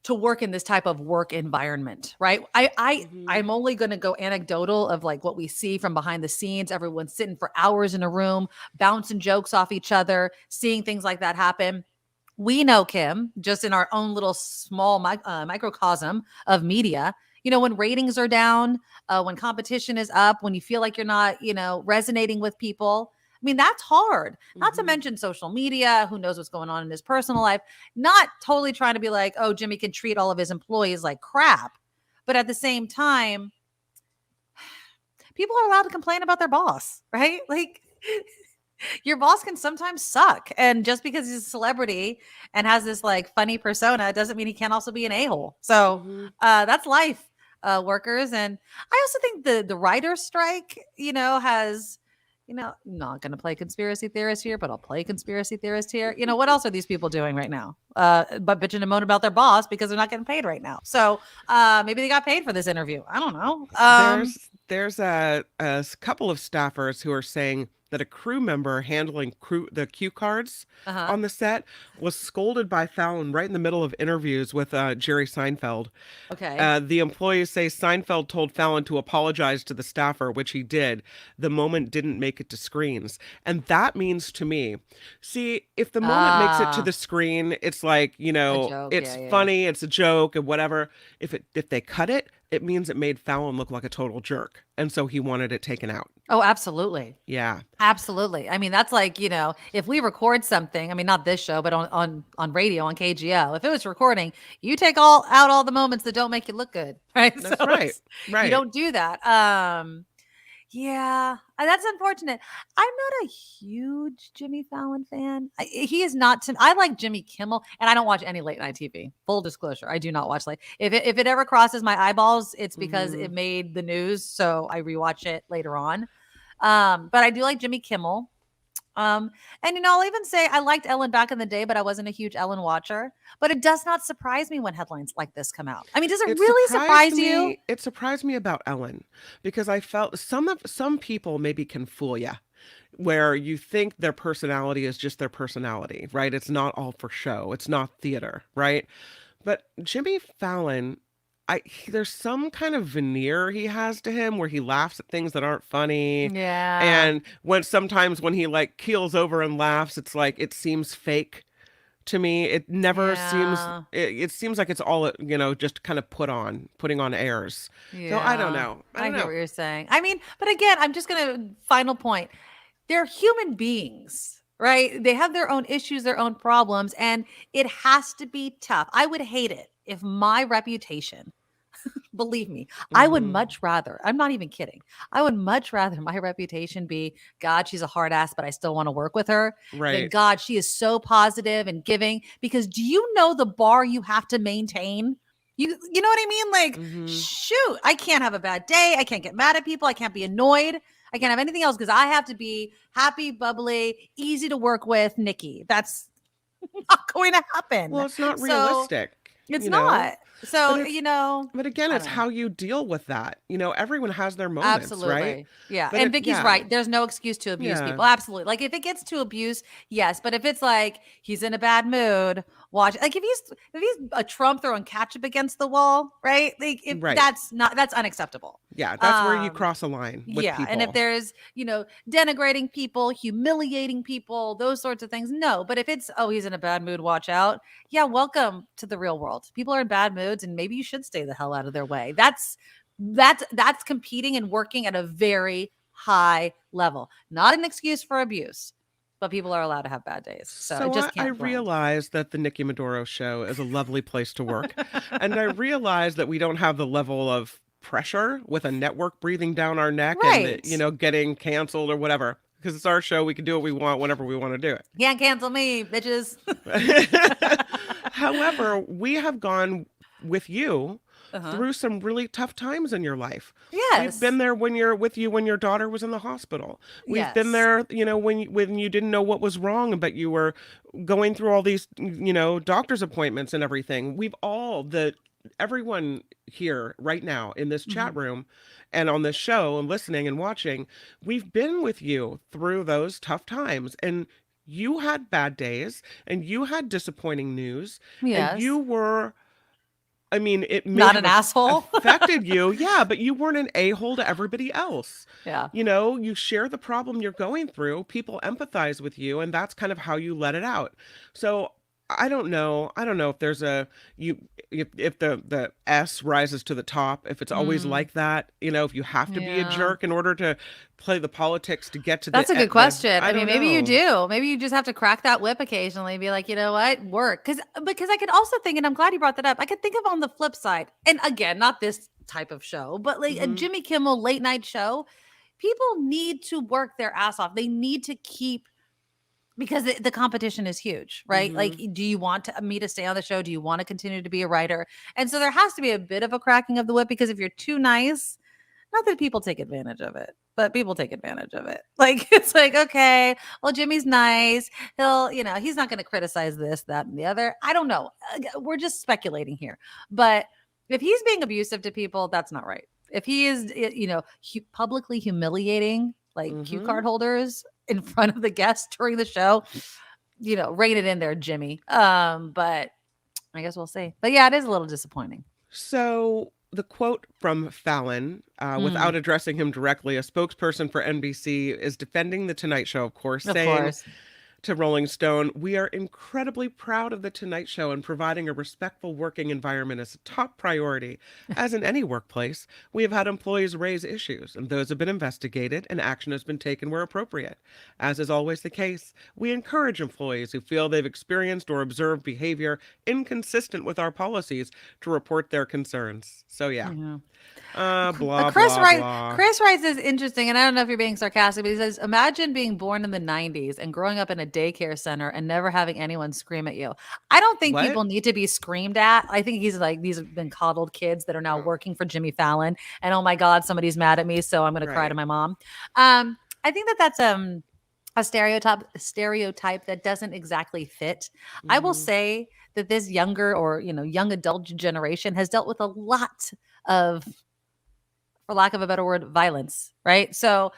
to work in this type of work environment, right? Hmm. I'm only going to go anecdotal of like what we see from behind the scenes. Everyone's sitting for hours in a room, bouncing jokes off each other, seeing things like that happen. We know Kim just in our own little small microcosm of media. When ratings are down, when competition is up, when you feel like you're not, resonating with people. I mean, that's hard. Not to Hmm. mention social media. Who knows what's going on in his personal life? Not totally trying to be like, oh, Jimmy can treat all of his employees like crap. But at the same time, people are allowed to complain about their boss, right? Like, your boss can sometimes suck. And just because he's a celebrity and has this like funny persona doesn't mean he can't also be an a-hole. So Hmm. that's life, workers. And I also think the writer's strike, has, not going to play conspiracy theorist here, but I'll play conspiracy theorist here. What else are these people doing right now? But bitching and moaning about their boss because they're not getting paid right now. So maybe they got paid for this interview. I don't know. There's a couple of staffers who are saying that a crew member handling the cue cards Uh-huh. on the set was scolded by Fallon right in the middle of interviews with Jerry Seinfeld. Okay. The employees say Seinfeld told Fallon to apologize to the staffer, which he did. The moment didn't make it to screens. And that means to me, see, if the moment makes it to Ah, the screen, it's like, a joke. it's Yeah, yeah, yeah. funny, it's a joke and whatever. If they cut it, it means it made Fallon look like a total jerk. And so he wanted it taken out. Oh, absolutely. Yeah. Absolutely. I mean, that's like, if we record something, I mean, not this show, but on radio, on KGL, if it was recording, you take all the moments that don't make you look good, right? So That's right. you Right. don't do that. Yeah, that's unfortunate. I'm not a huge Jimmy Fallon fan. He is not to. I like Jimmy Kimmel, and I don't watch any late night TV. Full disclosure, I do not watch late. If it ever crosses my eyeballs, it's because Hmm. it made the news, so I rewatch it later on. But I do like Jimmy Kimmel. And I'll even say I liked Ellen back in the day, but I wasn't a huge Ellen watcher. But it does not surprise me when headlines like this come out. I mean, does it really surprise you? It surprised me about Ellen because I felt some people maybe can fool you where you think their personality is just their personality, right? It's not all for show. It's not theater, right? But Jimmy Fallon, there's some kind of veneer he has to him where he laughs at things that aren't funny. Yeah. And sometimes when he like keels over and laughs, it's like it seems fake to me. It never seems Yeah. it seems like it's all, just kind of putting on airs. So I don't Yeah. know. I I don't get know. what you're saying. I mean, but again, I'm just going to final point. They're human beings, right? They have their own issues, their own problems, and it has to be tough. I would hate it if my reputation, believe me, I would Hmm. much rather, I'm not even kidding. I would much rather my reputation be, God, she's a hard ass, but I still want to work with her, than Right. God, she is so positive and giving. Because do you know the bar you have to maintain? You know what I mean? Like, Hmm. shoot, I can't have a bad day. I can't get mad at people. I can't be annoyed. I can't have anything else because I have to be happy, bubbly, easy to work with, Nikki. That's not going to happen. Well, it's not So realistic, it's you know. not. But So, it's but again, I it's don't know. how you deal with that. Everyone has their moments, right? Absolutely. Yeah. But And Vicky's right. There's no excuse to abuse yeah, people. Absolutely. Like if it gets to abuse, yes. But if it's like he's in a bad mood, watch like if he's a Trump throwing ketchup against the wall, right? Like if right. that's unacceptable. Yeah, that's where you Um cross a line with yeah, and if people. there's, denigrating people, humiliating people, those sorts of things, no. But if it's, oh, he's in a bad mood, watch out. Yeah, welcome to the real world. People are in bad moods, and maybe you should stay the hell out of their way. That's competing and working at a very high level. Not an excuse for abuse, but people are allowed to have bad days. So it So just I can't blend. realized that the Nikki Medoro Show is a lovely place to work. And I realized that we don't have the level of pressure with a network breathing down our neck Right. and, getting canceled or whatever. Because it's our show. We can do what we want whenever we want to do it. Can't cancel me, bitches. However, we have gone with you Uh-huh. through some really tough times in your life. Yes. We've been there when your daughter was in the hospital. We've been Yes. there, when you didn't know what was wrong, but you were going through all these, doctor's appointments and everything. Everyone here right now in this chat room and on this show and listening and watching, we've been with you through those tough times. And you had bad days and you had disappointing news. Yes. And you were, it may Not have an asshole. affected you. Yeah, but you weren't an a-hole to everybody else. Yeah. You share the problem you're going through. People empathize with you, and that's kind of how you let it out. So I don't know if there's if the S rises to the top, if it's always like that, if you have to be a Yeah. jerk in order to play the politics to get to That's a good question. I mean, maybe you know. do. Maybe you just have to crack that whip occasionally and be like, you know what, work. Because I could also think, and I'm glad you brought that up. I could think of on the flip side, and again, not this type of show, but like a Jimmy Kimmel late night show. People need to work their ass off. They need to keep, because the competition is huge, right? Like, do you want me to stay on the show? Do you want to continue to be a writer? And so there has to be a bit of a cracking of the whip, because if you're too nice, not that people take advantage of it, but people take advantage of it. Like, it's like, okay, well, Jimmy's nice. He'll, he's not going to criticize this, that, and the other. I don't know. We're just speculating here. But if he's being abusive to people, that's not right. If he is, publicly humiliating like cue card holders in front of the guests during the show, rein it in there, Jimmy. But I guess we'll see. But yeah, it is a little disappointing. So the quote from Fallon, without addressing him directly, a spokesperson for NBC is defending The Tonight Show, of course, saying to Rolling Stone, "We are incredibly proud of The Tonight Show, and providing a respectful working environment is a top priority. As in any workplace, we have had employees raise issues, and those have been investigated, and action has been taken where appropriate. As is always the case, we encourage employees who feel they've experienced or observed behavior inconsistent with our policies to report their concerns." So yeah. Blah, Chris blah, Rice, blah. Chris Rice is interesting, and I don't know if you're being sarcastic, but he says, imagine being born in the 90s and growing up in a daycare center and never having anyone scream at you. I don't think people need to be screamed at. I think he's like, these have been coddled kids that are now working for Jimmy Fallon, and oh my God, somebody's mad at me, so I'm going to cry to my mom. I think that's a stereotype that doesn't exactly fit. I will say that this younger or young adult generation has dealt with a lot of, for lack of a better word, violence, right? So,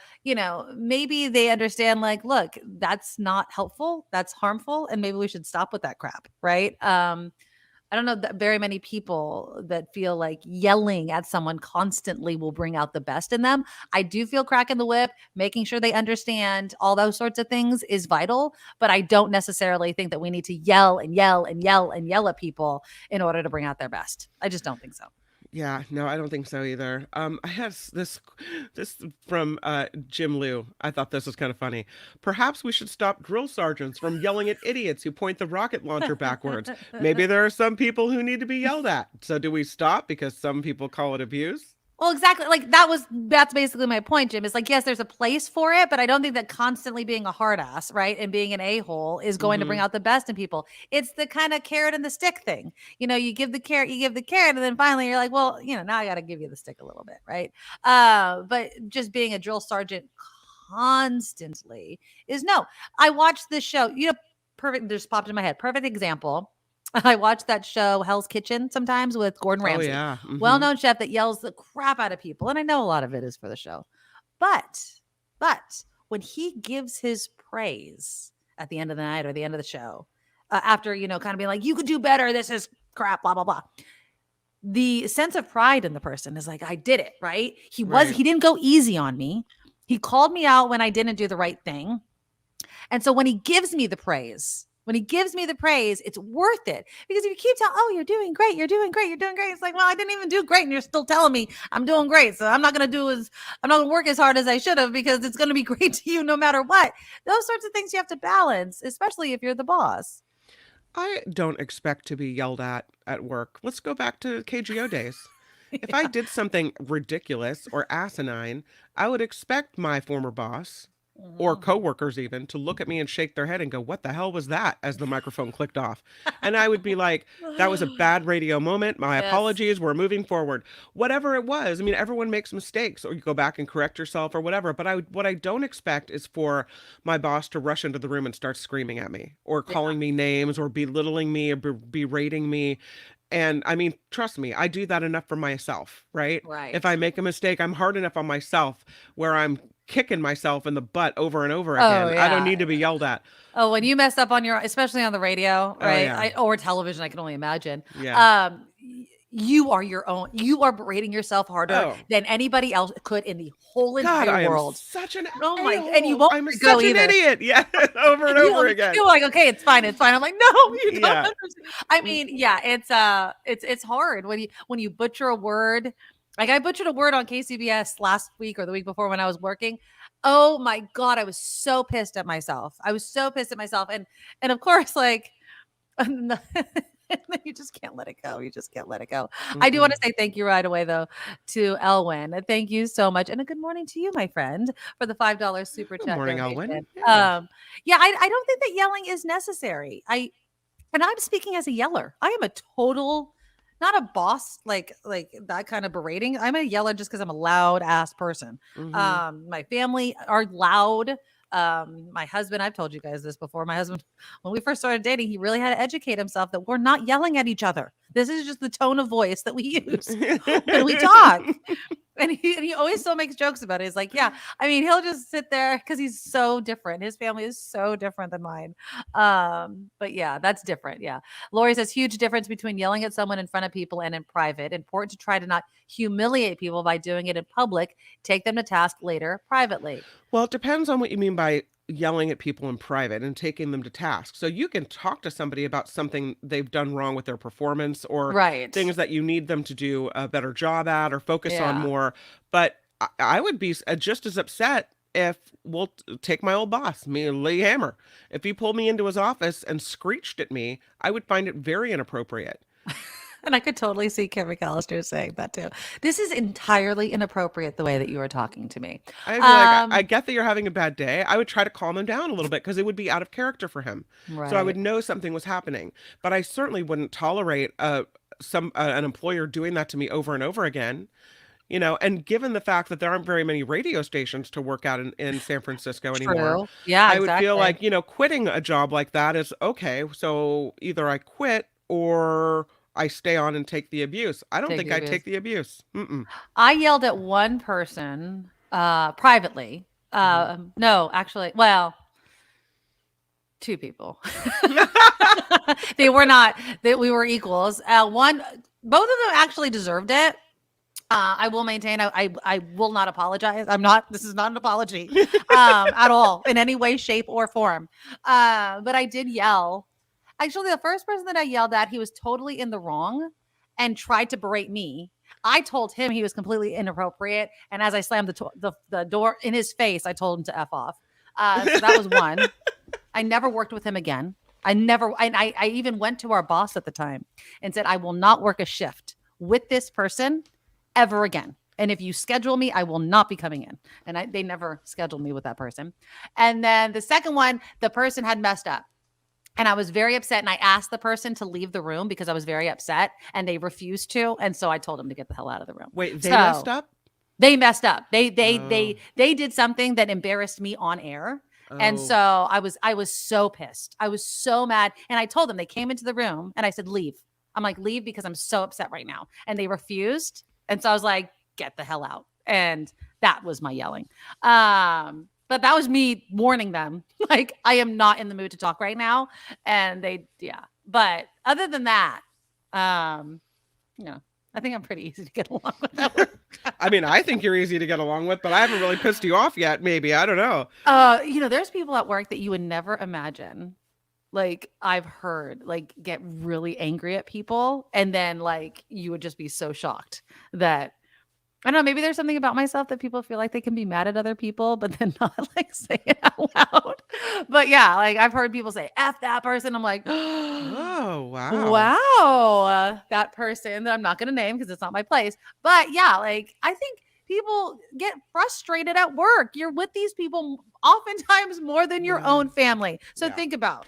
maybe they understand, like, look, that's not helpful, that's harmful, and maybe we should stop with that crap, right? I don't know that very many people that feel like yelling at someone constantly will bring out the best in them. I do feel cracking the whip, making sure they understand all those sorts of things is vital, but I don't necessarily think that we need to yell and yell and yell and yell at people in order to bring out their best. I just don't think so. Yeah, no, I don't think so either. I had this from Jim Liu. I thought this was kind of funny. "Perhaps we should stop drill sergeants from yelling at idiots who point the rocket launcher backwards. Maybe there are some people who need to be yelled at. So do we stop because some people call it abuse?" Well, exactly. Like that's basically my point, Jim. Is like, yes, there's a place for it, but I don't think that constantly being a hard ass, right, and being an a-hole is going to bring out the best in people. It's the kind of carrot and the stick thing. You give the carrot, and then finally you're like, well, now I got to give you the stick a little bit, right? But just being a drill sergeant constantly is no. I watched this show. Perfect. Just popped in my head. Perfect example. I watch that show Hell's Kitchen sometimes with Gordon Ramsay. Oh, yeah. Well-known chef that yells the crap out of people. And I know a lot of it is for the show. But when he gives his praise at the end of the night or the end of the show, after, kind of being like, you could do better, this is crap, blah, blah, blah. The sense of pride in the person is like, I did it, right? He didn't go easy on me. He called me out when I didn't do the right thing. And so when he gives me the praise, it's worth it. Because if you keep telling, oh, you're doing great. It's like, well, I didn't even do great. And you're still telling me I'm doing great. So I'm not going to work as hard as I should have, because it's going to be great to you no matter what. Those sorts of things you have to balance, especially if you're the boss. I don't expect to be yelled at work. Let's go back to KGO days. If I did something ridiculous or asinine, I would expect my former boss or coworkers even to look at me and shake their head and go, "What the hell was that?" as the microphone clicked off. And I would be like, "That was a bad radio moment. My Yes. apologies. We're moving forward." Whatever it was. I mean, everyone makes mistakes, or you go back and correct yourself or whatever. But what I don't expect is for my boss to rush into the room and start screaming at me or calling me names or belittling me or berating me. And I mean, trust me, I do that enough for myself, right? If I Right. make a mistake, I'm hard enough on myself where I'm kicking myself in the butt over and over Oh, again. I don't yeah. need to be yelled at. Oh, when you mess up on your, especially on the radio, Oh right? yeah. Or television, I can only imagine. Yeah. You are your own. You are berating yourself harder Oh than anybody else could in the whole God, entire I am world. such an Oh my, and you a-hole. won't I'm let it go such an either. idiot. Yeah. Over and over again. You're like, okay, it's fine, it's fine. I'm like, no, you don't Yeah. understand. I mean, yeah, it's hard when you butcher a word. Like I butchered a word on KCBS last week or the week before when I was working. Oh my God, I was so pissed at myself. I was so pissed at myself. And of course, like you just can't let it go. You just can't let it go. I do want to Mm-mm. say thank you right away though to Elwin. Thank you so much. And a good morning to you, my friend, for the $5 super Good chat morning, Elwin. donation. Yeah. Yeah, I don't think that yelling is necessary. And I'm speaking as a yeller. I am a total, not a boss like that kind of berating. I'm a yeller just because I'm a loud ass person. Mm-hmm. My family are loud. My husband, I've told you guys this before. My husband, when we first started dating, he really had to educate himself that we're not yelling at each other. This is just the tone of voice that we use when we talk. And he always still makes jokes about it. He's like, yeah, I mean, he'll just sit there because he's so different. His family is so different than mine. But yeah, that's different. Yeah. Lori says huge difference between yelling at someone in front of people and in private. Important to try to not humiliate people by doing it in public. Take them to task later privately. Well, it depends on what you mean by yelling at people in private and taking them to task. So you can talk to somebody about something they've done wrong with their performance or Right. things that you need them to do a better job at or focus on Yeah. more. But I would be just as upset if take my old boss, me Lee Hammer. If he pulled me into his office and screeched at me, I would find it very inappropriate. And I could totally see Kim McAllister saying that too. This is entirely inappropriate the way that you are talking to me. I'd be like, I Um, get that you're having a bad day. I would try to calm him down a little bit because it would be out of character for him. So I would right. know something was happening. But I certainly wouldn't tolerate an employer doing that to me over and over again. You know, and given the fact that there aren't very many radio stations to work at in San Francisco anymore, True. Yeah, I would feel exactly. like, quitting a job like that is okay. So either I quit or I stay on and take the abuse. I don't Take think the I'd abuse. take the abuse. Mm-mm. I yelled at one person privately. Mhm. No, actually, well, two people. They were not that we were equals. Both of them actually deserved it. I will maintain. I will not apologize. I'm not. This is not an apology, at all in any way, shape, or form. But I did yell. Actually, the first person that I yelled at, he was totally in the wrong, and tried to berate me. I told him he was completely inappropriate, and as I slammed the door in his face, I told him to f off. So that was one. I never worked with him again. I even went to our boss at the time and said, I will not work a shift with this person ever again. And if you schedule me, I will not be coming in. And they never scheduled me with that person. And then the second one, the person had messed up. And I was very upset. And I asked the person to leave the room because I was very upset and they refused to. And so I told them to get the hell out of the room. Wait, they So messed up? they messed up. Oh, They did something that embarrassed me on air. And oh. so I was so pissed. I was so mad. And I told them, they came into the room and I said, leave. I'm like, leave because I'm so upset right now. And they refused. And so I was like, get the hell out. And that was my yelling. But that was me warning them, like, I am not in the mood to talk right now. And yeah. But other than that, you know, I think I'm pretty easy to get along with that. I mean, I think you're easy to get along with, but I haven't really pissed you off yet, maybe. I don't know. There's people at work that you would never imagine. Like I've heard like get really angry at people and then like you would just be so shocked that I don't know, maybe there's something about myself that people feel like they can be mad at other people, but then not like say it out loud. But yeah, like I've heard people say F that person. I'm like, Oh, wow. wow, that person that I'm not going to name because it's not my place. But yeah, like I think people get frustrated at work. You're with these people oftentimes more than your own family. So think about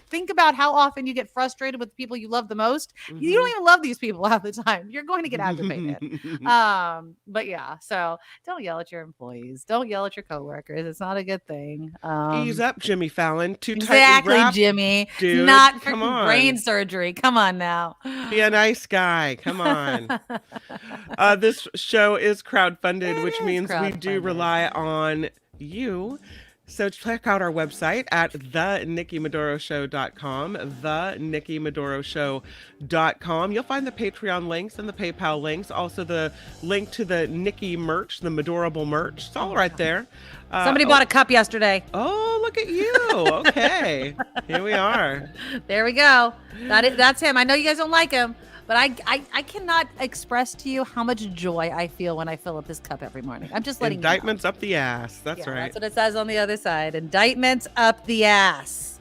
how often you get frustrated with people you love the most. You don't even love these people half the time. You're going to get aggravated. But yeah, so don't yell at your employees. Don't yell at your coworkers. It's not a good thing. Ease up, Jimmy Fallon. Too tightly Exactly, wrapped, Jimmy. dude. It's not Come freaking on. brain surgery. Come on now. Be a nice guy. Come on. This show is crowdfunded, which means we do rely on you. So check out our website at thenikkimedoroshow.com, thenikkimedoroshow.com. You'll find the Patreon links and the PayPal links, also the link to the Nikki merch, the Medorable merch. It's all right there. Somebody bought a cup yesterday. Oh, look at you. Okay. Here we are. There we go. That's him. I know you guys don't like him, but I cannot express to you how much joy I feel when I fill up this cup every morning. I'm just letting Indictments you know. up the ass. That's right. That's what it says on the other side. Indictments up the ass.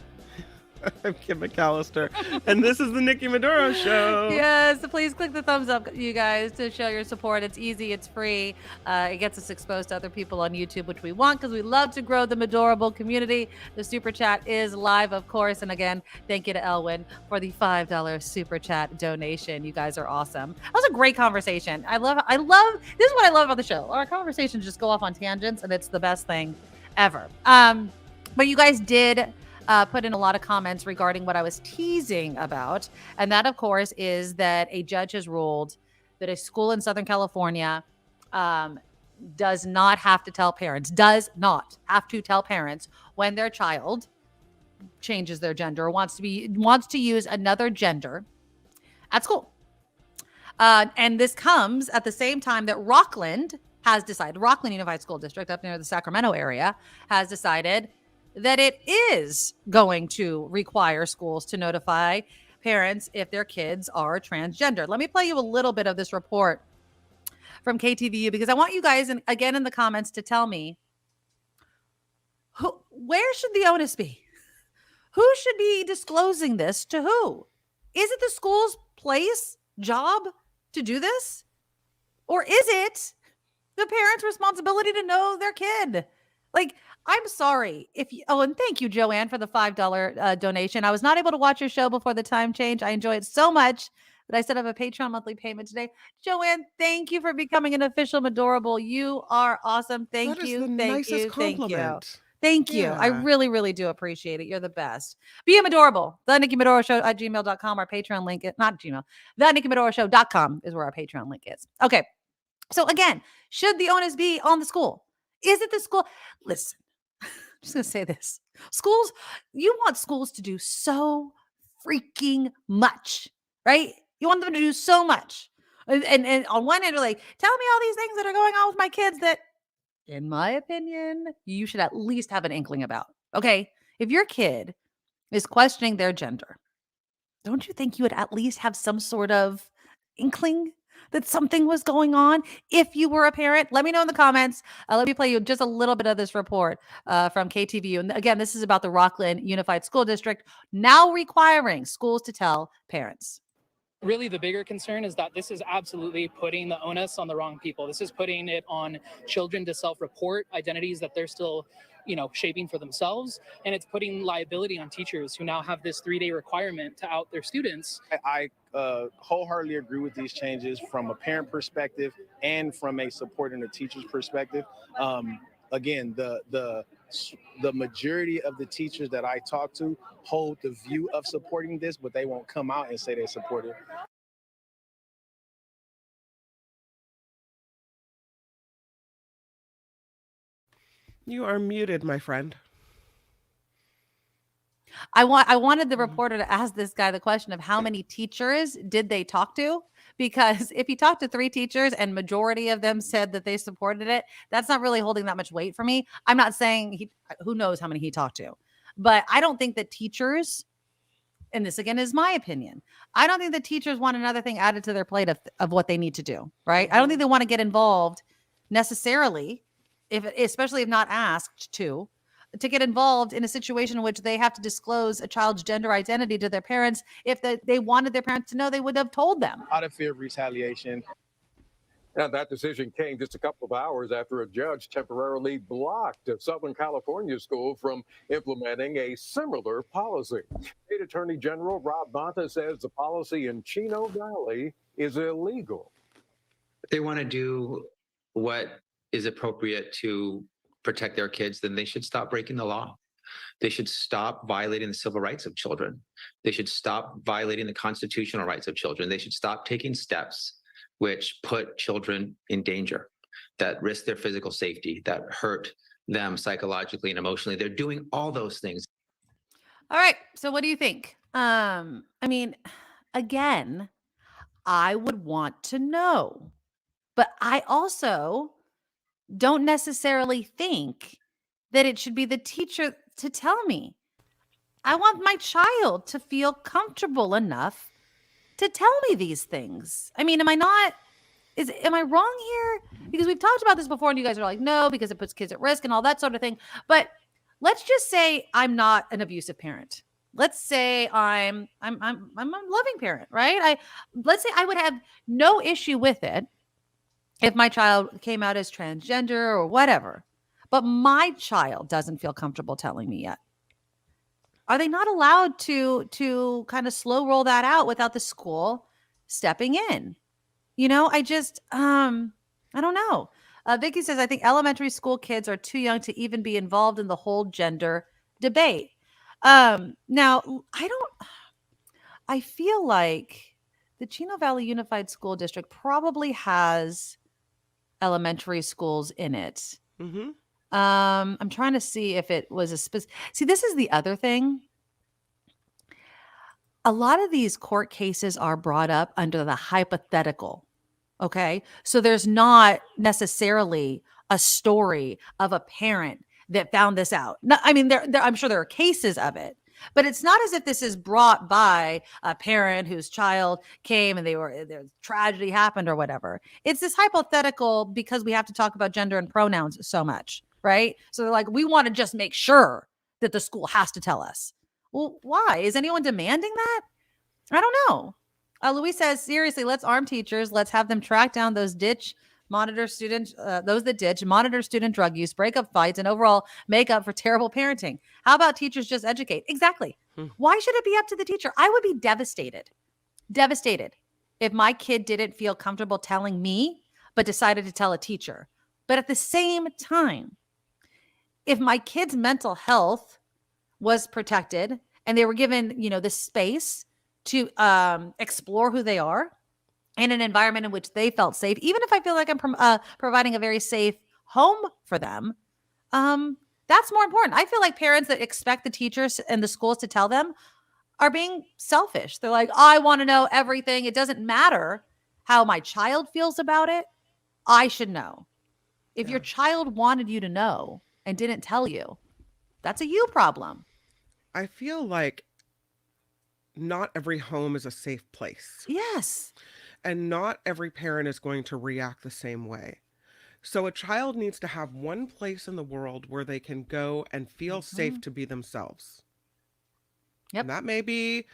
I'm Kim McAllister, and this is the Nikki Medoro Show. Yes, please click the thumbs up, you guys, to show your support. It's easy, it's free. It gets us exposed to other people on YouTube, which we want because we love to grow the Medorable community. The super chat is live, of course. And again, thank you to Elwin for the $5 super chat donation. You guys are awesome. That was a great conversation. I love. This is what I love about the show. Our conversations just go off on tangents, and it's the best thing ever. But you guys did put in a lot of comments regarding what I was teasing about. And that, of course, is that a judge has ruled that a school in Southern California does not have to tell parents when their child changes their gender or wants to use another gender at school. And this comes at the same time that Rockland Unified School District up near the Sacramento area has decided that it is going to require schools to notify parents if their kids are transgender. Let me play you a little bit of this report from KTVU because I want you guys, again in the comments, to tell me where should the onus be? Who should be disclosing this to who? Is it the school's job to do this? Or is it the parent's responsibility to know their kid? Like, I'm sorry and thank you, Joanne, for the $5 donation. I was not able to watch your show before the time change. I enjoy it so much that I set up a Patreon monthly payment today. Joanne, thank you for becoming an official Medorable. You are awesome. Thank you. Thank you. Thank you. I really, really do appreciate it. You're the best. Be a Medorable. The Nikki Medoro Show at gmail.com. Our Patreon link is not Gmail. The NikkiMedoroShow.com is where our Patreon link is. Okay. So again, should the onus be on the school? Is it the school? Listen. I'm just going to say this. You want schools to do so freaking much, right? You want them to do so much. And on one end, you're like, tell me all these things that are going on with my kids that, in my opinion, you should at least have an inkling about. Okay? If your kid is questioning their gender, don't you think you would at least have some sort of inkling that something was going on if you were a parent? Let me know in the comments. Let me play you just a little bit of this report from KTVU. And again, this is about the Rockland Unified School District now requiring schools to tell parents. Really, the bigger concern is that this is absolutely putting the onus on the wrong people. This is putting it on children to self-report identities that they're still, shaping for themselves. And it's putting liability on teachers who now have this 3-day requirement to out their students. I wholeheartedly agree with these changes from a parent perspective and from a supporting the teacher's perspective. Again, the majority of the teachers that I talk to hold the view of supporting this, but they won't come out and say they support it. You are muted, my friend. I wanted the reporter to ask this guy the question of how many teachers did they talk to? Because if he talked to 3 teachers and majority of them said that they supported it, that's not really holding that much weight for me. I'm not saying who knows how many he talked to, but I don't think that teachers, and this again is my opinion, I don't think that teachers want another thing added to their plate of what they need to do, right? I don't think they want to get involved necessarily, especially if not asked to get involved in a situation in which they have to disclose a child's gender identity to their parents. If they wanted their parents to know, they would have told them. Out of fear of retaliation. And that decision came just a couple of hours after a judge temporarily blocked a Southern California school from implementing a similar policy. State Attorney General Rob Bonta says the policy in Chino Valley is illegal. They want to do what is appropriate to protect their kids, then they should stop breaking the law. They should stop violating the civil rights of children. They should stop violating the constitutional rights of children. They should stop taking steps which put children in danger, that risk their physical safety, that hurt them psychologically and emotionally. They're doing all those things. All right. So what do you think? I mean, again, I would want to know, but I also don't necessarily think that it should be the teacher to tell me. I want my child to feel comfortable enough to tell me these things. I mean, am I wrong here? Because we've talked about this before and you guys are like, no, because it puts kids at risk and all that sort of thing. But let's just say I'm not an abusive parent. Let's say I'm a loving parent, right? Let's say I would have no issue with it if my child came out as transgender or whatever, but my child doesn't feel comfortable telling me yet. Are they not allowed to kind of slow roll that out without the school stepping in? You know, I don't know. Vicky says, I think elementary school kids are too young to even be involved in the whole gender debate. Now, I feel like the Chino Valley Unified School District probably has elementary schools in it. Mm-hmm. I'm trying to see if it was see, this is the other thing. A lot of these court cases are brought up under the hypothetical. Okay. So there's not necessarily a story of a parent that found this out. No, I mean, I'm sure there are cases of it, but it's not as if this is brought by a parent whose child came and there's tragedy happened or whatever. It's this hypothetical because we have to talk about gender and pronouns so much, right? So they're like, we want to just make sure that the school has to tell us. Well, why? Is anyone demanding that? I don't know. Louise says, seriously, let's arm teachers. Let's have them track down those monitor student drug use, break up fights, and overall make up for terrible parenting. How about teachers just educate? Exactly. Why should it be up to the teacher? I would be devastated if my kid didn't feel comfortable telling me, but decided to tell a teacher. But at the same time, if my kid's mental health was protected and they were given, the space to explore who they are in an environment in which they felt safe, even if I feel like I'm providing a very safe home for them, that's more important. I feel like parents that expect the teachers and the schools to tell them are being selfish. They're like, I want to know everything. It doesn't matter how my child feels about it. I should know. If your child wanted you to know and didn't tell you, that's a you problem. I feel like not every home is a safe place. Yes. And not every parent is going to react the same way. So a child needs to have one place in the world where they can go and feel safe to be themselves. Yep. And that may be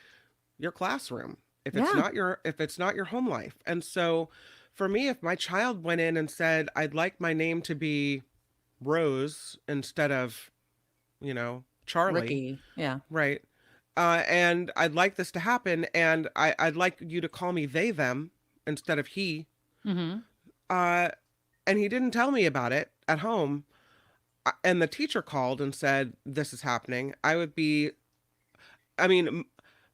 your classroom if it's not your home life. And so for me, if my child went in and said, I'd like my name to be Rose instead of, Charlie. Ricky. Yeah. Right. And I'd like this to happen, and I'd like you to call me they, them, instead of he. Mm-hmm. And he didn't tell me about it at home, and the teacher called and said, this is happening.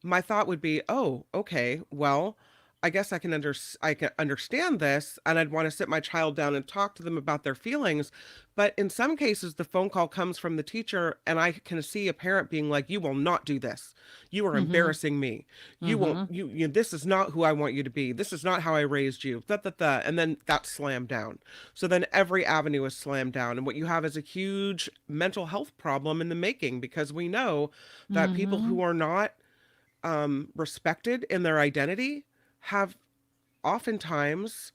My thought would be, oh, okay, well, I guess I can understand this, and I'd want to sit my child down and talk to them about their feelings. But in some cases, the phone call comes from the teacher, and I can see a parent being like, you will not do this. You are embarrassing me. You won't, this is not who I want you to be. This is not how I raised you. And then that's slammed down. So then every avenue is slammed down. And what you have is a huge mental health problem in the making, because we know that people who are not respected in their identity have oftentimes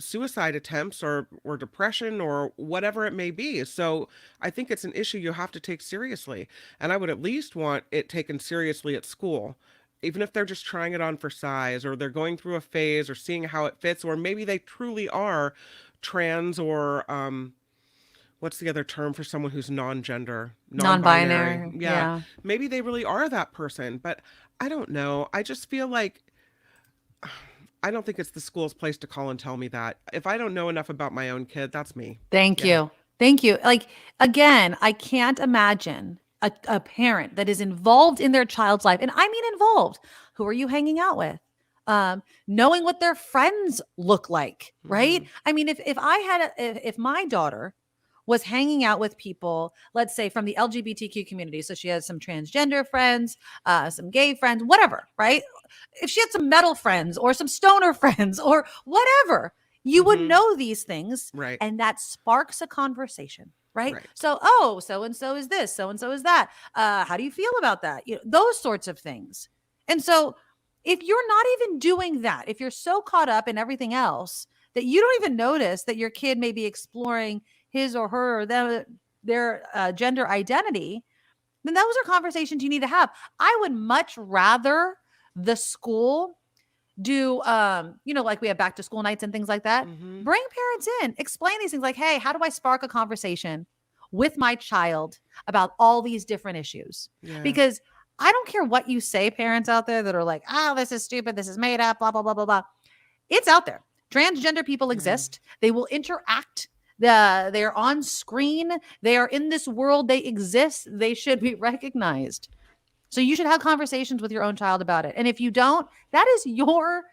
suicide attempts or depression or whatever it may be. So I think it's an issue you have to take seriously. And I would at least want it taken seriously at school. Even if they're just trying it on for size, or they're going through a phase or seeing how it fits, or maybe they truly are trans, or what's the other term for someone who's non-gender? Non-binary. Yeah. Yeah. Maybe they really are that person, but I don't know. I just feel like I don't think it's the school's place to call and tell me that. If I don't know enough about my own kid, that's me. Thank you. Thank you. Like, again, I can't imagine a parent that is involved in their child's life. And I mean involved. Who are you hanging out with? Knowing what their friends look like, right? I mean, if my daughter was hanging out with people, let's say from the LGBTQ community, so she has some transgender friends, some gay friends, whatever, right? If she had some metal friends or some stoner friends or whatever, you would know these things. Right. And that sparks a conversation. Right. Right. So, so-and-so is this, so-and-so is that. How do you feel about that? Those sorts of things. And so if you're not even doing that, if you're so caught up in everything else that you don't even notice that your kid may be exploring his or her or their gender identity, then those are conversations you need to have. I would much rather the school do, like we have back to school nights and things like that. Bring parents in, explain these things like, hey, how do I spark a conversation with my child about all these different issues? Yeah. Because I don't care what you say, parents out there that are like, oh, this is stupid, this is made up, blah, blah, blah, blah, blah. It's out there. Transgender people exist. They will interact. They're on screen. They are in this world. They exist. They should be recognized. So you should have conversations with your own child about it. And if you don't, that's your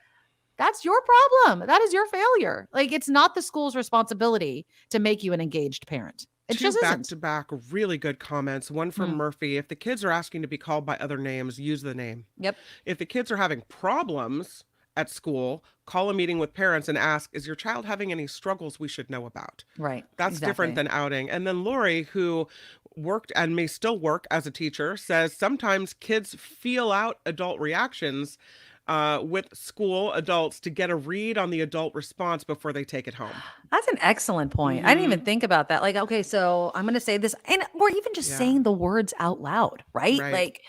problem. That is your failure. Like, it's not the school's responsibility to make you an engaged parent. It Two just isn't. back-to-back really good comments. One from Murphy. If the kids are asking to be called by other names, use the name. Yep. If the kids are having problems at school, call a meeting with parents and ask, is your child having any struggles we should know about? Right. That's different than outing. And then Lori, who worked and may still work as a teacher, says sometimes kids feel out adult reactions with school adults to get a read on the adult response before they take it home. That's an excellent point. I didn't even think about that. Like, okay, so I'm going to say this, or even just saying the words out loud, right? Like,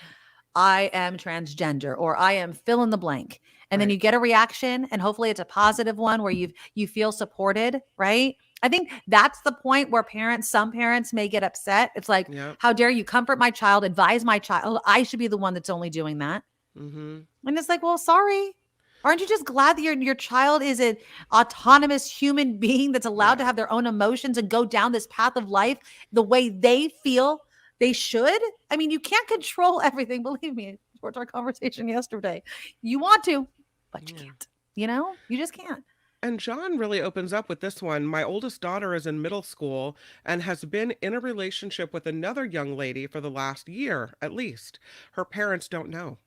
I am transgender, or I am fill in the blank. And then you get a reaction, and hopefully it's a positive one where you feel supported, right? I think that's the point where some parents may get upset. It's like, how dare you comfort my child, advise my child? I should be the one that's only doing that. And it's like, well, sorry. Aren't you just glad that your child is an autonomous human being that's allowed to have their own emotions and go down this path of life the way they feel they should? I mean, you can't control everything. Believe me, towards our conversation yesterday. You want to, but you can't. You just can't. And John really opens up with this one. My oldest daughter is in middle school and has been in a relationship with another young lady for the last year, at least. Her parents don't know.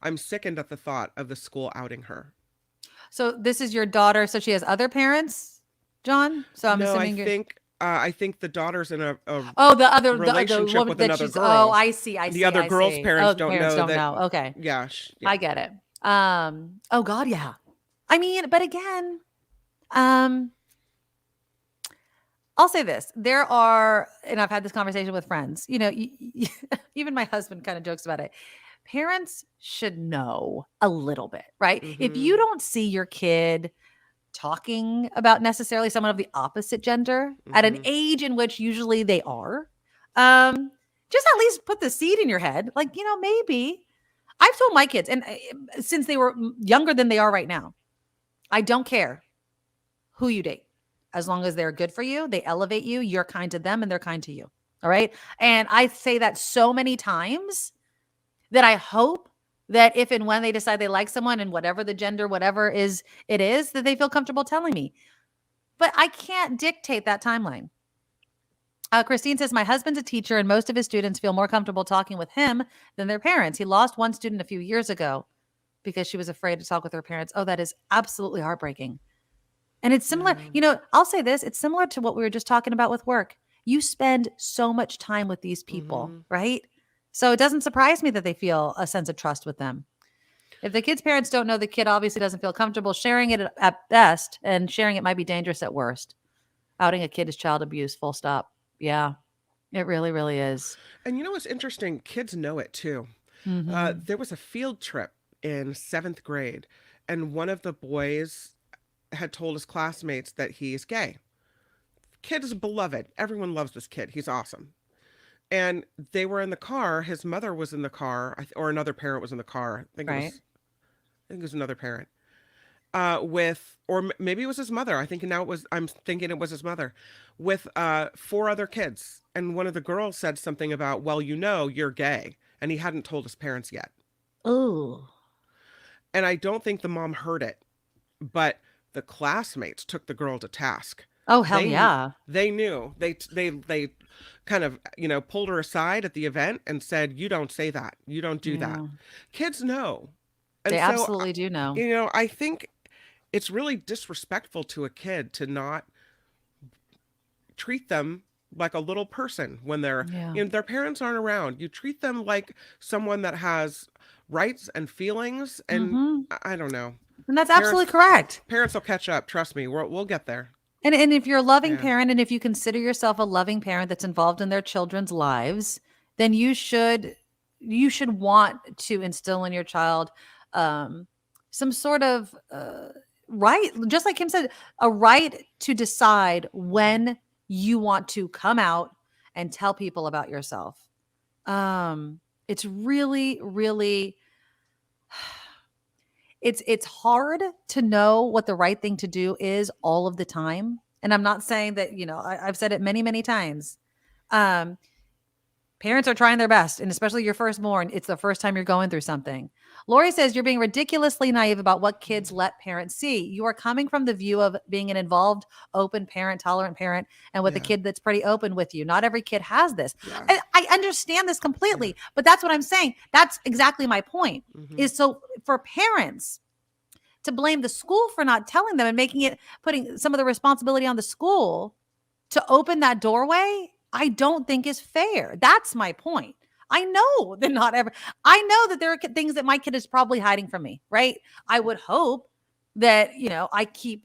I'm sickened at the thought of the school outing her. So this is your daughter. So she has other parents, John? So I'm assuming I think the daughter's in a relationship with another girl. Oh, I see. The other girl's parents don't know. Okay. Yeah. I get it. Oh God, yeah. I mean, but again, I'll say this. There are, and I've had this conversation with friends, even my husband kind of jokes about it. Parents should know a little bit, right? If you don't see your kid talking about necessarily someone of the opposite gender at an age in which usually they are, just at least put the seed in your head. Like, maybe. I've told my kids, and since they were younger than they are right now, I don't care who you date. As long as they're good for you, they elevate you, you're kind to them, and they're kind to you. All right? And I say that so many times that I hope that if and when they decide they like someone, and whatever the gender, whatever it is, that they feel comfortable telling me. But I can't dictate that timeline. Christine says, my husband's a teacher and most of his students feel more comfortable talking with him than their parents. He lost one student a few years ago because she was afraid to talk with her parents. Oh, that is absolutely heartbreaking. And it's similar, I'll say this, it's similar to what we were just talking about with work. You spend so much time with these people, right? So it doesn't surprise me that they feel a sense of trust with them. If the kid's parents don't know, the kid obviously doesn't feel comfortable sharing it at best, and sharing it might be dangerous at worst. Outing a kid is child abuse, full stop. Yeah, it really, really is. And you know what's interesting? Kids know it too. There was a field trip in 7th grade, and one of the boys had told his classmates that he's gay. Kid is beloved. Everyone loves this kid. He's awesome. And they were in the car. His mother was in the car, or another parent was in the car. I think it was another parent. Maybe it was his mother. I'm thinking it was his mother, with 4 other kids. And one of the girls said something about, well, you're gay. And he hadn't told his parents yet. Oh. And I don't think the mom heard it, but the classmates took the girl to task. Oh, hell yeah. They knew. They kind of, pulled her aside at the event and said, you don't say that. You don't do that. Kids know. And they absolutely do know. I think it's really disrespectful to a kid to not treat them like a little person when their parents aren't around. You treat them like someone that has rights and feelings, and I don't know. And that's absolutely correct. Parents will catch up. Trust me. We'll get there. And if you're a loving parent, and if you consider yourself a loving parent that's involved in their children's lives, then you should want to instill in your child some sort of right, just like Kim said, a right to decide when you want to come out and tell people about yourself. It's really, really, it's hard to know what the right thing to do is all of the time. And I'm not saying that, I've said it many, many times. Parents are trying their best, and especially your firstborn, it's the first time you're going through something. Lori says you're being ridiculously naive about what kids let parents see. You are coming from the view of being an involved, open parent, tolerant parent, and with a kid that's pretty open with you. Not every kid has this. Yeah. I understand this completely, but that's what I'm saying. That's exactly my point. Is so for parents to blame the school for not telling them and putting some of the responsibility on the school to open that doorway, I don't think is fair. That's my point. I know that there are things that my kid is probably hiding from me, right? I would hope that, I keep,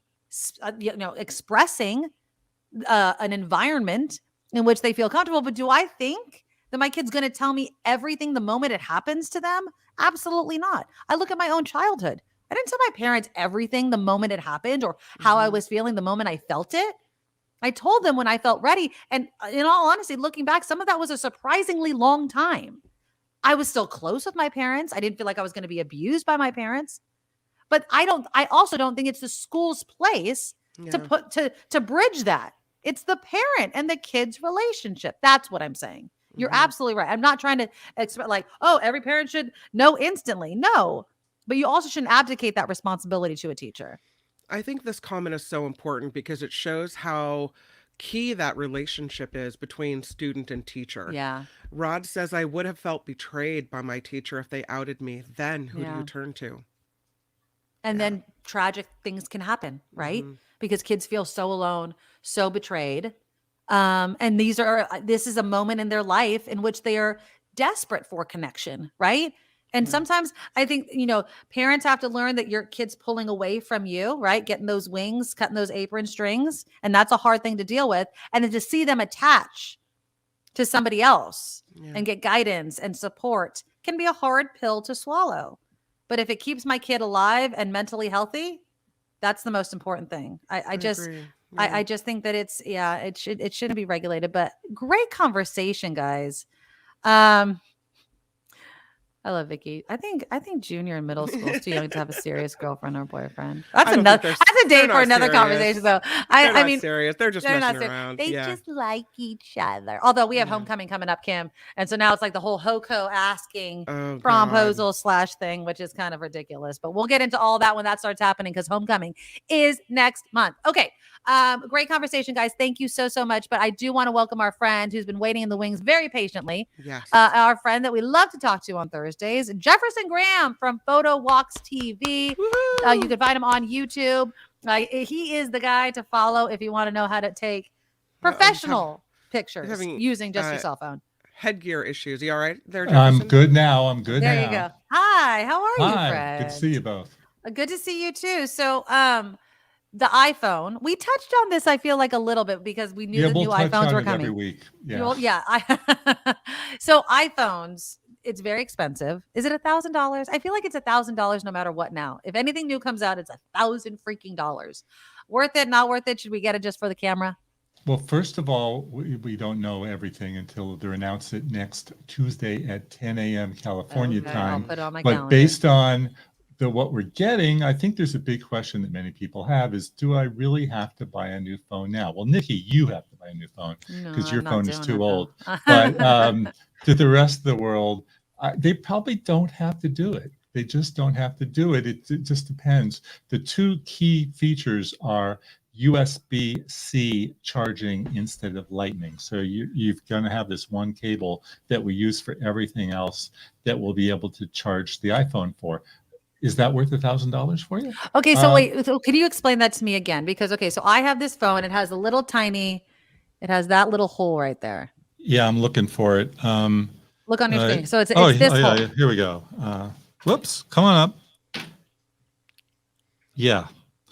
expressing an environment in which they feel comfortable. But do I think that my kid's going to tell me everything the moment it happens to them? Absolutely not. I look at my own childhood. I didn't tell my parents everything the moment it happened or how I was feeling the moment I felt it. I told them when I felt ready. And in all honesty, looking back, some of that was a surprisingly long time. I was still close with my parents. I didn't feel like I was going to be abused by my parents. But I also don't think it's the school's place to bridge that. It's the parent and the kid's relationship. That's what I'm saying. You're absolutely right. I'm not trying to expect every parent should know instantly. No, but you also shouldn't abdicate that responsibility to a teacher. I think this comment is so important because it shows how key that relationship is between student and teacher. Yeah. Rod says, I would have felt betrayed by my teacher if they outed me. Then who do you turn to? And then tragic things can happen, right? Because kids feel so alone, so betrayed. And this is a moment in their life in which they are desperate for connection, right? And sometimes I think, parents have to learn that your kid's pulling away from you, right? Getting those wings, cutting those apron strings. And that's a hard thing to deal with. And then to see them attach to somebody else and get guidance and support can be a hard pill to swallow. But if it keeps my kid alive and mentally healthy, that's the most important thing. I just think that it shouldn't be regulated, but great conversation, guys. I love Vicky. I think junior and middle school is too young to have a serious girlfriend or boyfriend. That's a date for another conversation, though. I mean, serious. They're just messing around. They just like each other. Although we have homecoming coming up, Kim, and so now it's like the whole HOCO asking promposal / thing, which is kind of ridiculous. But we'll get into all that when that starts happening because homecoming is next month. Okay, great conversation, guys. Thank you so much. But I do want to welcome our friend who's been waiting in the wings very patiently. Yes, our friend that we love to talk to on Thursdays, Jefferson Graham from Photo Walks TV. You can find him on YouTube. He is the guy to follow if you want to know how to take professional pictures using just your cell phone. headgear issues. You all right there, I'm Jefferson? good now. I'm good There now. you go. Hi, how are you, Hi. Fred? Good to see you both. Good to see you too. So, the iPhone, we touched on this, I feel like a little bit because we knew the we'll new touch iPhones on were it coming. every week. Yeah. Well, yeah. So iPhones, it's very expensive. Is it $1,000? I feel like it's $1,000 no matter what now. If anything new comes out, it's $1,000 freaking. Worth it, not worth it? Should we get it just for the camera? Well, first of all, we don't know everything until they're announced it next Tuesday at 10 a.m. California Okay, time. I'll put it on my But calendar. based on what we're getting, I think there's a big question that many people have is, do I really have to buy a new phone now? Well, Nikki, you have to buy a new phone because No, your I'm not phone is doing too it, old. though. But to the rest of the world, they probably don't have to do it. They just don't have to do it. It just depends. The two key features are USB-C charging instead of Lightning. So you're going to have this one cable that we use for everything else that we'll be able to charge the iPhone for. Is that worth $1,000 for you? Okay, so wait, so can you explain that to me again? Because, okay, so I have this phone, it has a little tiny, it has that little hole right there. Yeah, I'm looking for it. Look on your screen. So it's this hole. Yeah, here we go. Whoops, come on up. Yeah.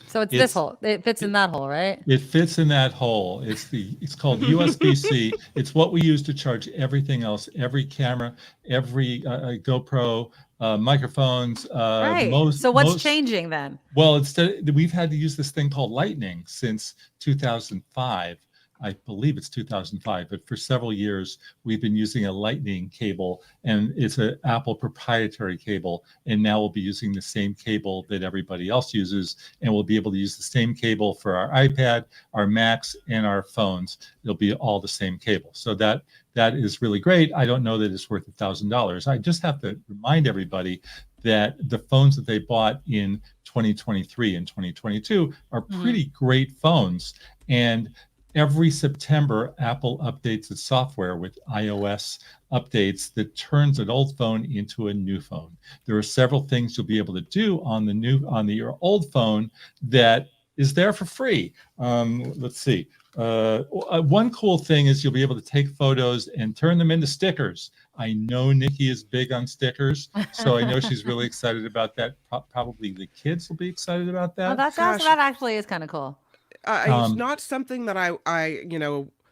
So it's this hole. It fits in that hole, right? It fits in that hole. It's called USB-C. It's what we use to charge everything else, every camera, every GoPro, microphones. Right. So what's changing then? Well, we've had to use this thing called Lightning since 2005. I believe it's 2005, but for several years we've been using a Lightning cable, and it's an Apple proprietary cable. And now we'll be using the same cable that everybody else uses, and we'll be able to use the same cable for our iPad, our Macs, and our phones. It'll be all the same cable. So that is really great. I don't know that it's worth $1,000. I just have to remind everybody that the phones that they bought in 2023 and 2022 are pretty great phones. And every September, Apple updates its software with iOS updates that turns an old phone into a new phone. There are several things you'll be able to do on your old phone that is there for free. Let's see. One cool thing is you'll be able to take photos and turn them into stickers. I know Nikki is big on stickers, so I know she's really excited about that. Probably the kids will be excited about that. Well, that actually is kind of cool. It's not something that I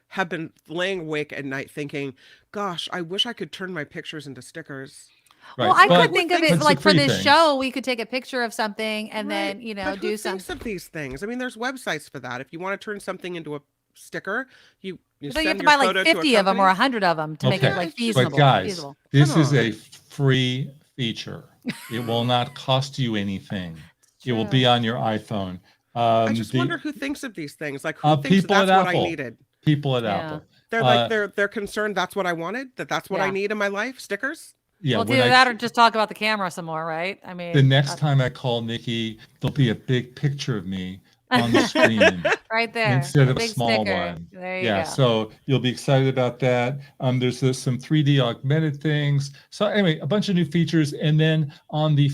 have been laying awake at night thinking, gosh, I wish I could turn my pictures into stickers. Right. Well, I could think of it like for this show, we could take a picture of something and then, but do who something. thinks of these things? I mean, there's websites for that. If you want to turn something into a sticker, you So you have send to your buy photo like to a 50 of them or company. 100 of them to make it like feasible. But guys, this is a free feature. It will not cost you anything. It will be on your iPhone. I just wonder who thinks of these things. Like who thinks people that's at what Apple. I needed? People at Apple. They're like they're concerned that's what I wanted, that's what I need in my life, stickers. Yeah, well, either that or just talk about the camera some more, right? I mean, the next time I call Nikki, there'll be a big picture of me on the screen right there instead of a big small sticker. one. There you go. So you'll be excited about that. There's some 3D augmented things. So anyway, a bunch of new features, and then on the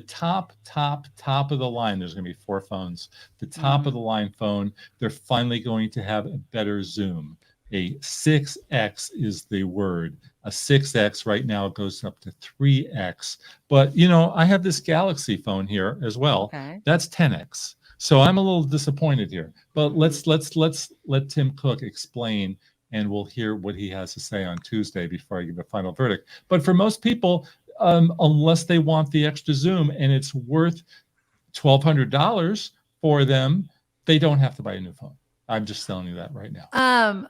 top of the line, there's going to be 4 phones. The top of the line phone, they're finally going to have a better zoom. A 6x is the word. A 6x right now goes up to 3x. But I have this Galaxy phone here as well. Okay. That's 10x. So I'm a little disappointed here. But let's let Tim Cook explain, and we'll hear what he has to say on Tuesday before I give a final verdict. But for most people, unless they want the extra zoom and it's worth $1,200 for them, they don't have to buy a new phone. I'm just telling you that right now.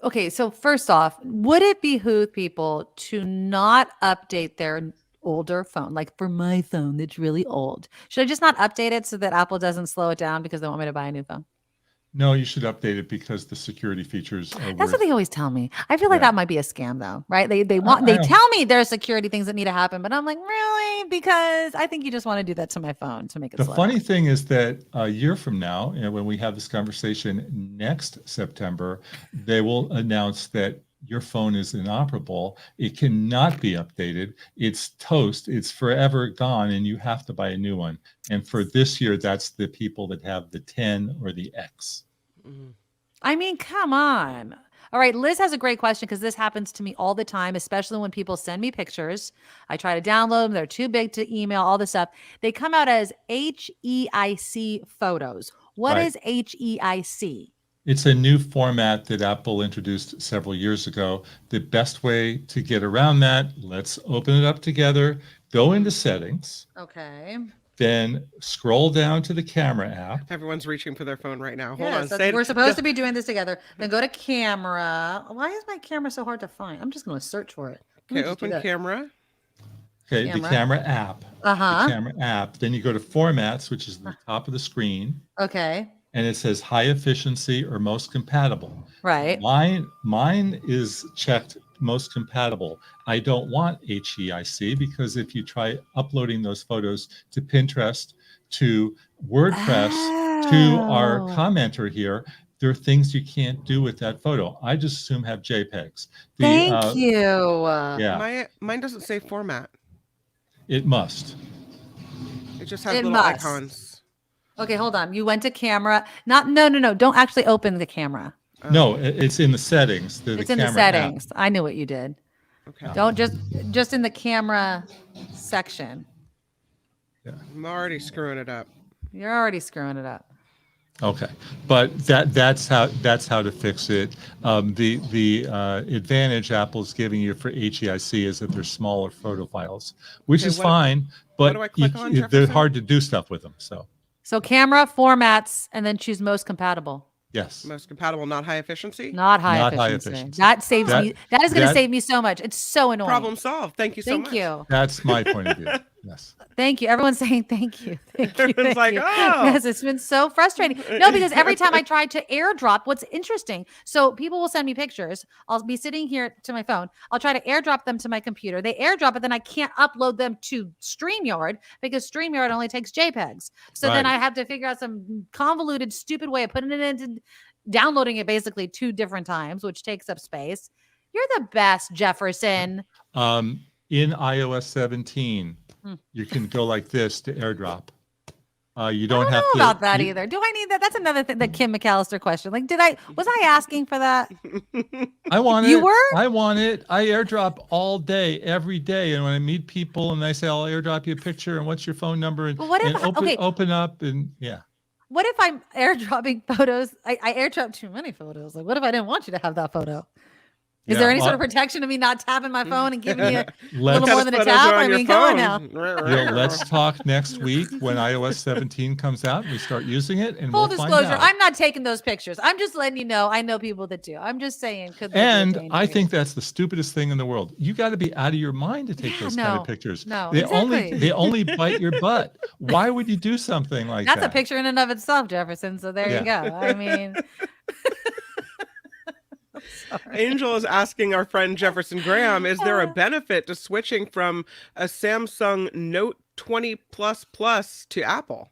Okay, so first off, would it behoove people to not update their older phone? Like for my phone that's really old, should I just not update it so that Apple doesn't slow it down because they want me to buy a new phone? No, you should update it because the security features are That's what they always tell me. I feel like that might be a scam though, right? They tell me there's security things that need to happen, but I'm like, really? Because I think you just want to do that to my phone to make it The slow funny down. thing is that a year from now, when we have this conversation next September, they will announce that your phone is inoperable. It cannot be updated. It's toast. It's forever gone, and you have to buy a new one. And for this year, that's the people that have the 10 or the X. I mean, come on. All right, Liz has a great question because this happens to me all the time, especially when people send me pictures. I try to download them. They're too big to email, all this stuff. They come out as HEIC photos. What is HEIC? It's a new format that Apple introduced several years ago. The best way to get around that, let's open it up together, go into settings. Okay. Then scroll down to the camera app. Everyone's reaching for their phone right now. Hold Yes, on. we're supposed to be doing this together. Then go to camera. Why is my camera so hard to find? I'm just going to search for it. Okay, open camera. Okay, the camera app. Uh-huh. The camera app. Then you go to formats, which is the top of the screen. Okay. And it says high efficiency or most compatible. Right. Mine is checked most compatible. I don't want HEIC because if you try uploading those photos to Pinterest, to WordPress, to our commenter here, there are things you can't do with that photo. I just assume have JPEGs. Thank you. Yeah. Mine doesn't say format. It must. It just has little icons. Okay, hold on. You went to camera. No. Don't actually open the camera. No, it's in the settings. It's in the settings. I knew what you did. Okay. Don't just in the camera section. Yeah. I'm already screwing it up. You're already screwing it up. Okay, but that's how to fix it. The advantage Apple's giving you for HEIC is that they're smaller photo files, which is fine. But do I click on, they're Jefferson? hard to do stuff with them. So camera formats, and then choose most compatible. Yes. Most compatible, not high efficiency. Not high efficiency. That saves me. That is going to save me so much. It's so annoying. Problem solved. Thank you so much. Thank you. That's my point of view. Yes. Thank you. Everyone's saying thank you. Thank you. Everyone's like, you. oh. Yes, it's been so frustrating. No, because every time I try to airdrop, what's interesting, so people will send me pictures. I'll be sitting here to my phone. I'll try to airdrop them to my computer. They airdrop it, then I can't upload them to StreamYard because StreamYard only takes JPEGs. So then I have to figure out some convoluted, stupid way of putting it into downloading it basically 2 different times, which takes up space. You're the best, Jefferson. In iOS 17, you can go like this to airdrop. You don't have to know about that either. Do I need that? That's another thing. The Kim McAllister question. Like, was I asking for that? I want it. You were? I want it. I airdrop all day, every day. And when I meet people and they say, I'll airdrop you a picture and what's your phone number? And, open up and yeah. What if I'm airdropping photos? I airdrop too many photos. Like, what if I didn't want you to have that photo? Is there any sort of protection of me not tapping my phone and giving you a little more than a tap? I mean, come on now. Let's talk next week when iOS 17 comes out and we start using it. And Full we'll disclosure, find out. I'm not taking those pictures. I'm just letting you know. I know people that do. I'm just saying. And I think that's the stupidest thing in the world. You got to be out of your mind to take those kind of pictures. No, they only bite your butt. Why would you do something like that? That's a picture in and of itself, Jefferson. So there you go. I mean. Angel is asking our friend Jefferson Graham, is there a benefit to switching from a Samsung Note 20 Plus Plus to Apple?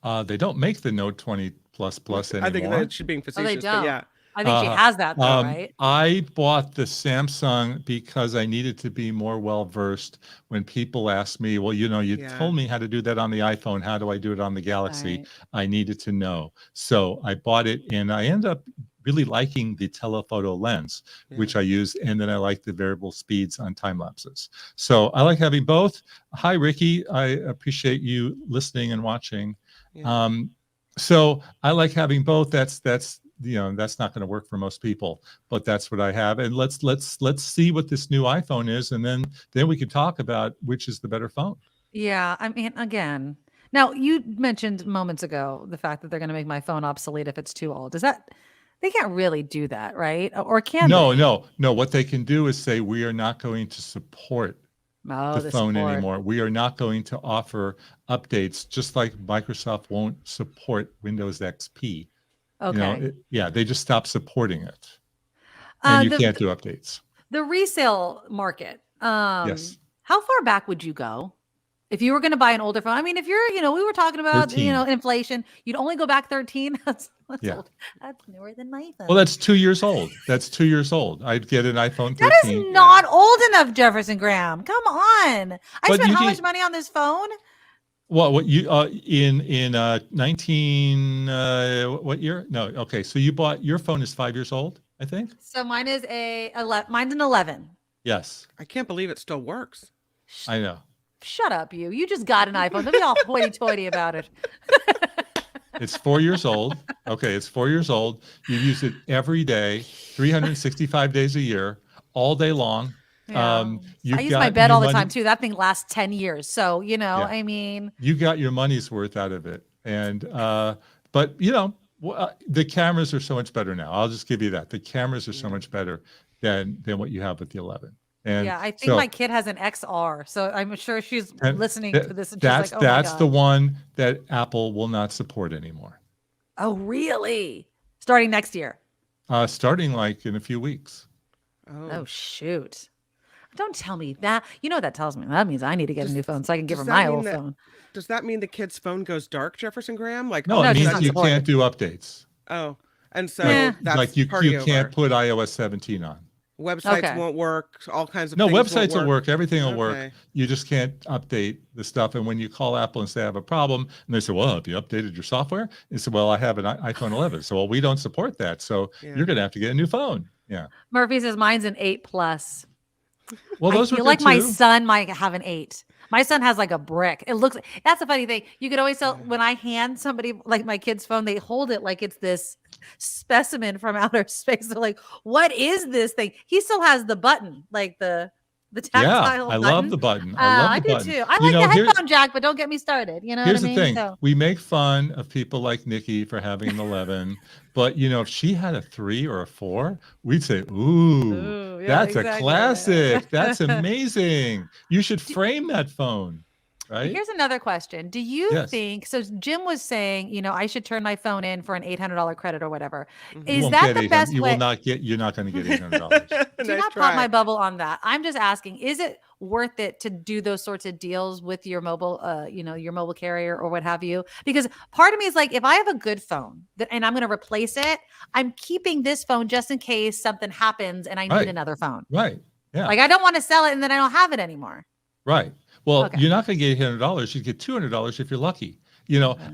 They don't make the Note 20 Plus Plus anymore. I think that should be facetious, they don't. but yeah. I think she has that though, right? I bought the Samsung because I needed to be more well-versed when people ask me, well, you told me how to do that on the iPhone. How do I do it on the Galaxy? Right. I needed to know. So I bought it and I ended up really liking the telephoto lens, which I use. And then I like the variable speeds on time lapses. So I like having both. Hi, Ricky. I appreciate you listening and watching. Yeah. So I like having both. That's not going to work for most people, but that's what I have. And let's see what this new iPhone is. And then we can talk about which is the better phone. Yeah. I mean, again, now you mentioned moments ago, the fact that they're going to make my phone obsolete if it's too old. They can't really do that, right? Or can they? No. What they can do is say, we are not going to support the phone anymore. We are not going to offer updates, just like Microsoft won't support Windows XP. Okay. They just stopped supporting it. And you can't do updates. The resale market. Yes. How far back would you go? If you were going to buy an older phone, I mean, if you're, we were talking about, 13. Inflation, you'd only go back 13. That's old. That's newer than my phone. Well, that's 2 years old. I'd get an iPhone 13. That is not old enough, Jefferson Graham. Come on. I spent how much money on this phone? Well, what you in 19 what year? No, okay. So you bought your phone is 5 years old I think. So mine is mine's an 11. Yes. I can't believe it still works. I know. Shut up, you. You just got an iPhone. Don't be all hoity-toity about it. It's 4 years old. Okay, it's 4 years old. You use it every day, 365 days a year, all day long. Yeah. I use my bed all the time too. That thing lasts 10 years. So, I mean, you got your money's worth out of it. And, but the cameras are so much better now. I'll just give you that. The cameras are so much better than what you have with the 11. And yeah, I think my kid has an XR, so I'm sure she's listening to this. And she's like, that's the one that Apple will not support anymore. Oh, really? Starting next year? Starting like in a few weeks. Oh shoot. Don't tell me that. You know what that tells me? That means I need to get a new phone so I can give her my old phone. Does that mean the kid's phone goes dark, Jefferson Graham? Like, no, it means you can't do updates. Oh, and so that's like you can't put iOS 17 on. Websites won't work. All kinds of no things websites won't will work. Everything will work. You just can't update the stuff. And when you call Apple and say I have a problem, and they say, "Well, have you updated your software?" And say, "Well, I have an iPhone 11." So, well, we don't support that. So you're going to have to get a new phone. Yeah. Murphy says mine's an 8+. Well, those I feel were like my son might have an 8. My son has like a brick. It looks. That's a funny thing. You could always tell when I hand somebody like my kid's phone, they hold it like it's this specimen from outer space. They're like, "What is this thing?" He still has the button, like the tactile. Yeah, I love the button. I do too. I like the headphone jack, but don't get me started. You know here's what I mean? the thing: we make fun of people like Nikki for having an 11, but if she had a 3 or a 4, we'd say, "Ooh, that's a classic. That's amazing. You should frame that phone." Right? Here's another question. Do you think so? Jim was saying, I should turn my phone in for an $800 credit or whatever. Is that the best way? You will not get. You're not going to get $800. Do not pop my bubble on that. I'm just asking: is it worth it to do those sorts of deals with your mobile, your mobile carrier or what have you? Because part of me is like, if I have a good phone and I'm going to replace it, I'm keeping this phone just in case something happens and I need another phone. Right. Yeah. Like I don't want to sell it and then I don't have it anymore. Right. Well, you're not going to get $800. You get $200 if you're lucky.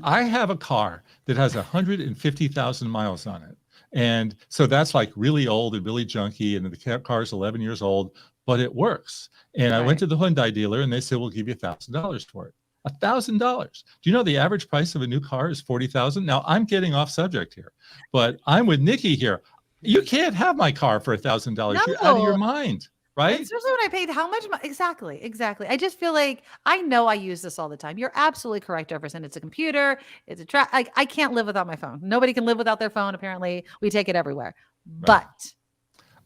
I have a car that has 150,000 miles on it. And so that's like really old and really junky. And the car is 11 years old, but it works. And I went to the Hyundai dealer and they said, we'll give you $1,000 for it. $1,000. Do you know the average price of a new car is $40,000? Now I'm getting off subject here, but I'm with Nikki here. You can't have my car for $1,000. No. You're out of your mind. Right? Especially when I paid how much? Exactly. I just feel like I know I use this all the time. You're absolutely correct, Jefferson. It's a computer. It's a I can't live without my phone. Nobody can live without their phone. Apparently, we take it everywhere. Right. But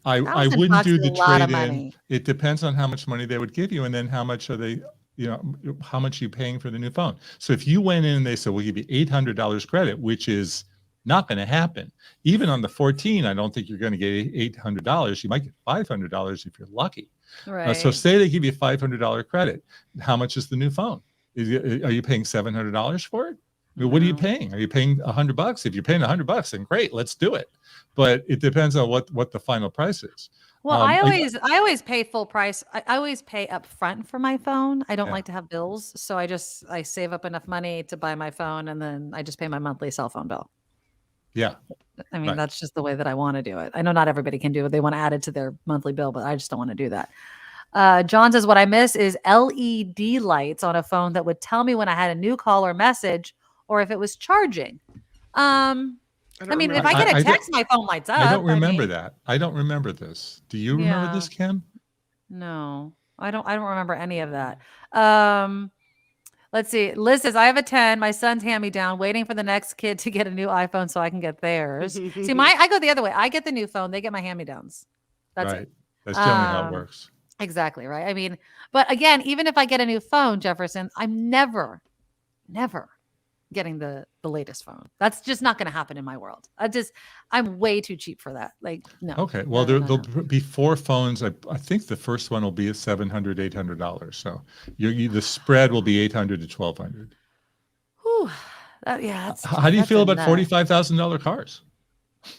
I wouldn't do the trade-in. It depends on how much money they would give you, and then how much are they? How much are you paying for the new phone? So if you went in and they said, "We'll give you $800 credit," which is not going to happen. Even on the 14, I don't think you're going to get $800. You might get $500 if you're lucky. Right. So say they give you $500 credit. How much is the new phone? Are you paying $700 for it? What are you paying? Are you paying $100? If you're paying $100, then great, let's do it. But it depends on what the final price is. Well, I always pay full price. I always pay up front for my phone. I don't like to have bills. So I save up enough money to buy my phone and then I just pay my monthly cell phone bill. Yeah. I mean, that's just the way that I want to do it. I know not everybody can do it. They want to add it to their monthly bill, but I just don't want to do that. John says, what I miss is LED lights on a phone that would tell me when I had a new call or message or if it was charging. I mean, if I get a text, my phone lights up. I don't remember that. I don't remember this. Do you remember this, Kim? No, I don't remember any of that. Let's see. Liz says, I have a 10. My son's hand-me-down, waiting for the next kid to get a new iPhone so I can get theirs. See, I go the other way. I get the new phone. They get my hand-me-downs. That's right. It. That's generally how it works. Exactly, right? I mean, but again, even if I get a new phone, Jefferson, I'm never getting the latest phone. That's just not going to happen in my world. I'm way too cheap for that. Like, no. Okay. Well, there'll be 4 phones. I think the first one will be at $700, $800. So the spread will be $800 to $1,200. Whew. How do you feel about $45,000 cars?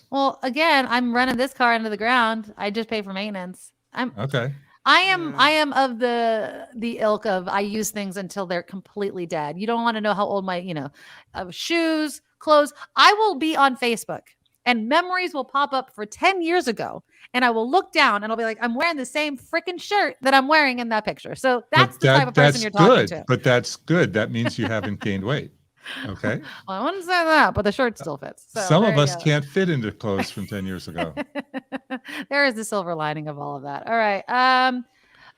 Well, again, I'm running this car into the ground. I just pay for maintenance. Okay. I am of the ilk of I use things until they're completely dead. You don't want to know how old my, shoes, clothes. I will be on Facebook and memories will pop up for 10 years ago. And I will look down and I'll be like, I'm wearing the same freaking shirt that I'm wearing in that picture. So that's the type of person you're talking to. But that's good. That means you haven't gained weight. Okay. Well, I wouldn't say that, but the shirt still fits. So some of us can't fit into clothes from 10 years ago. There is the silver lining of all of that. All right.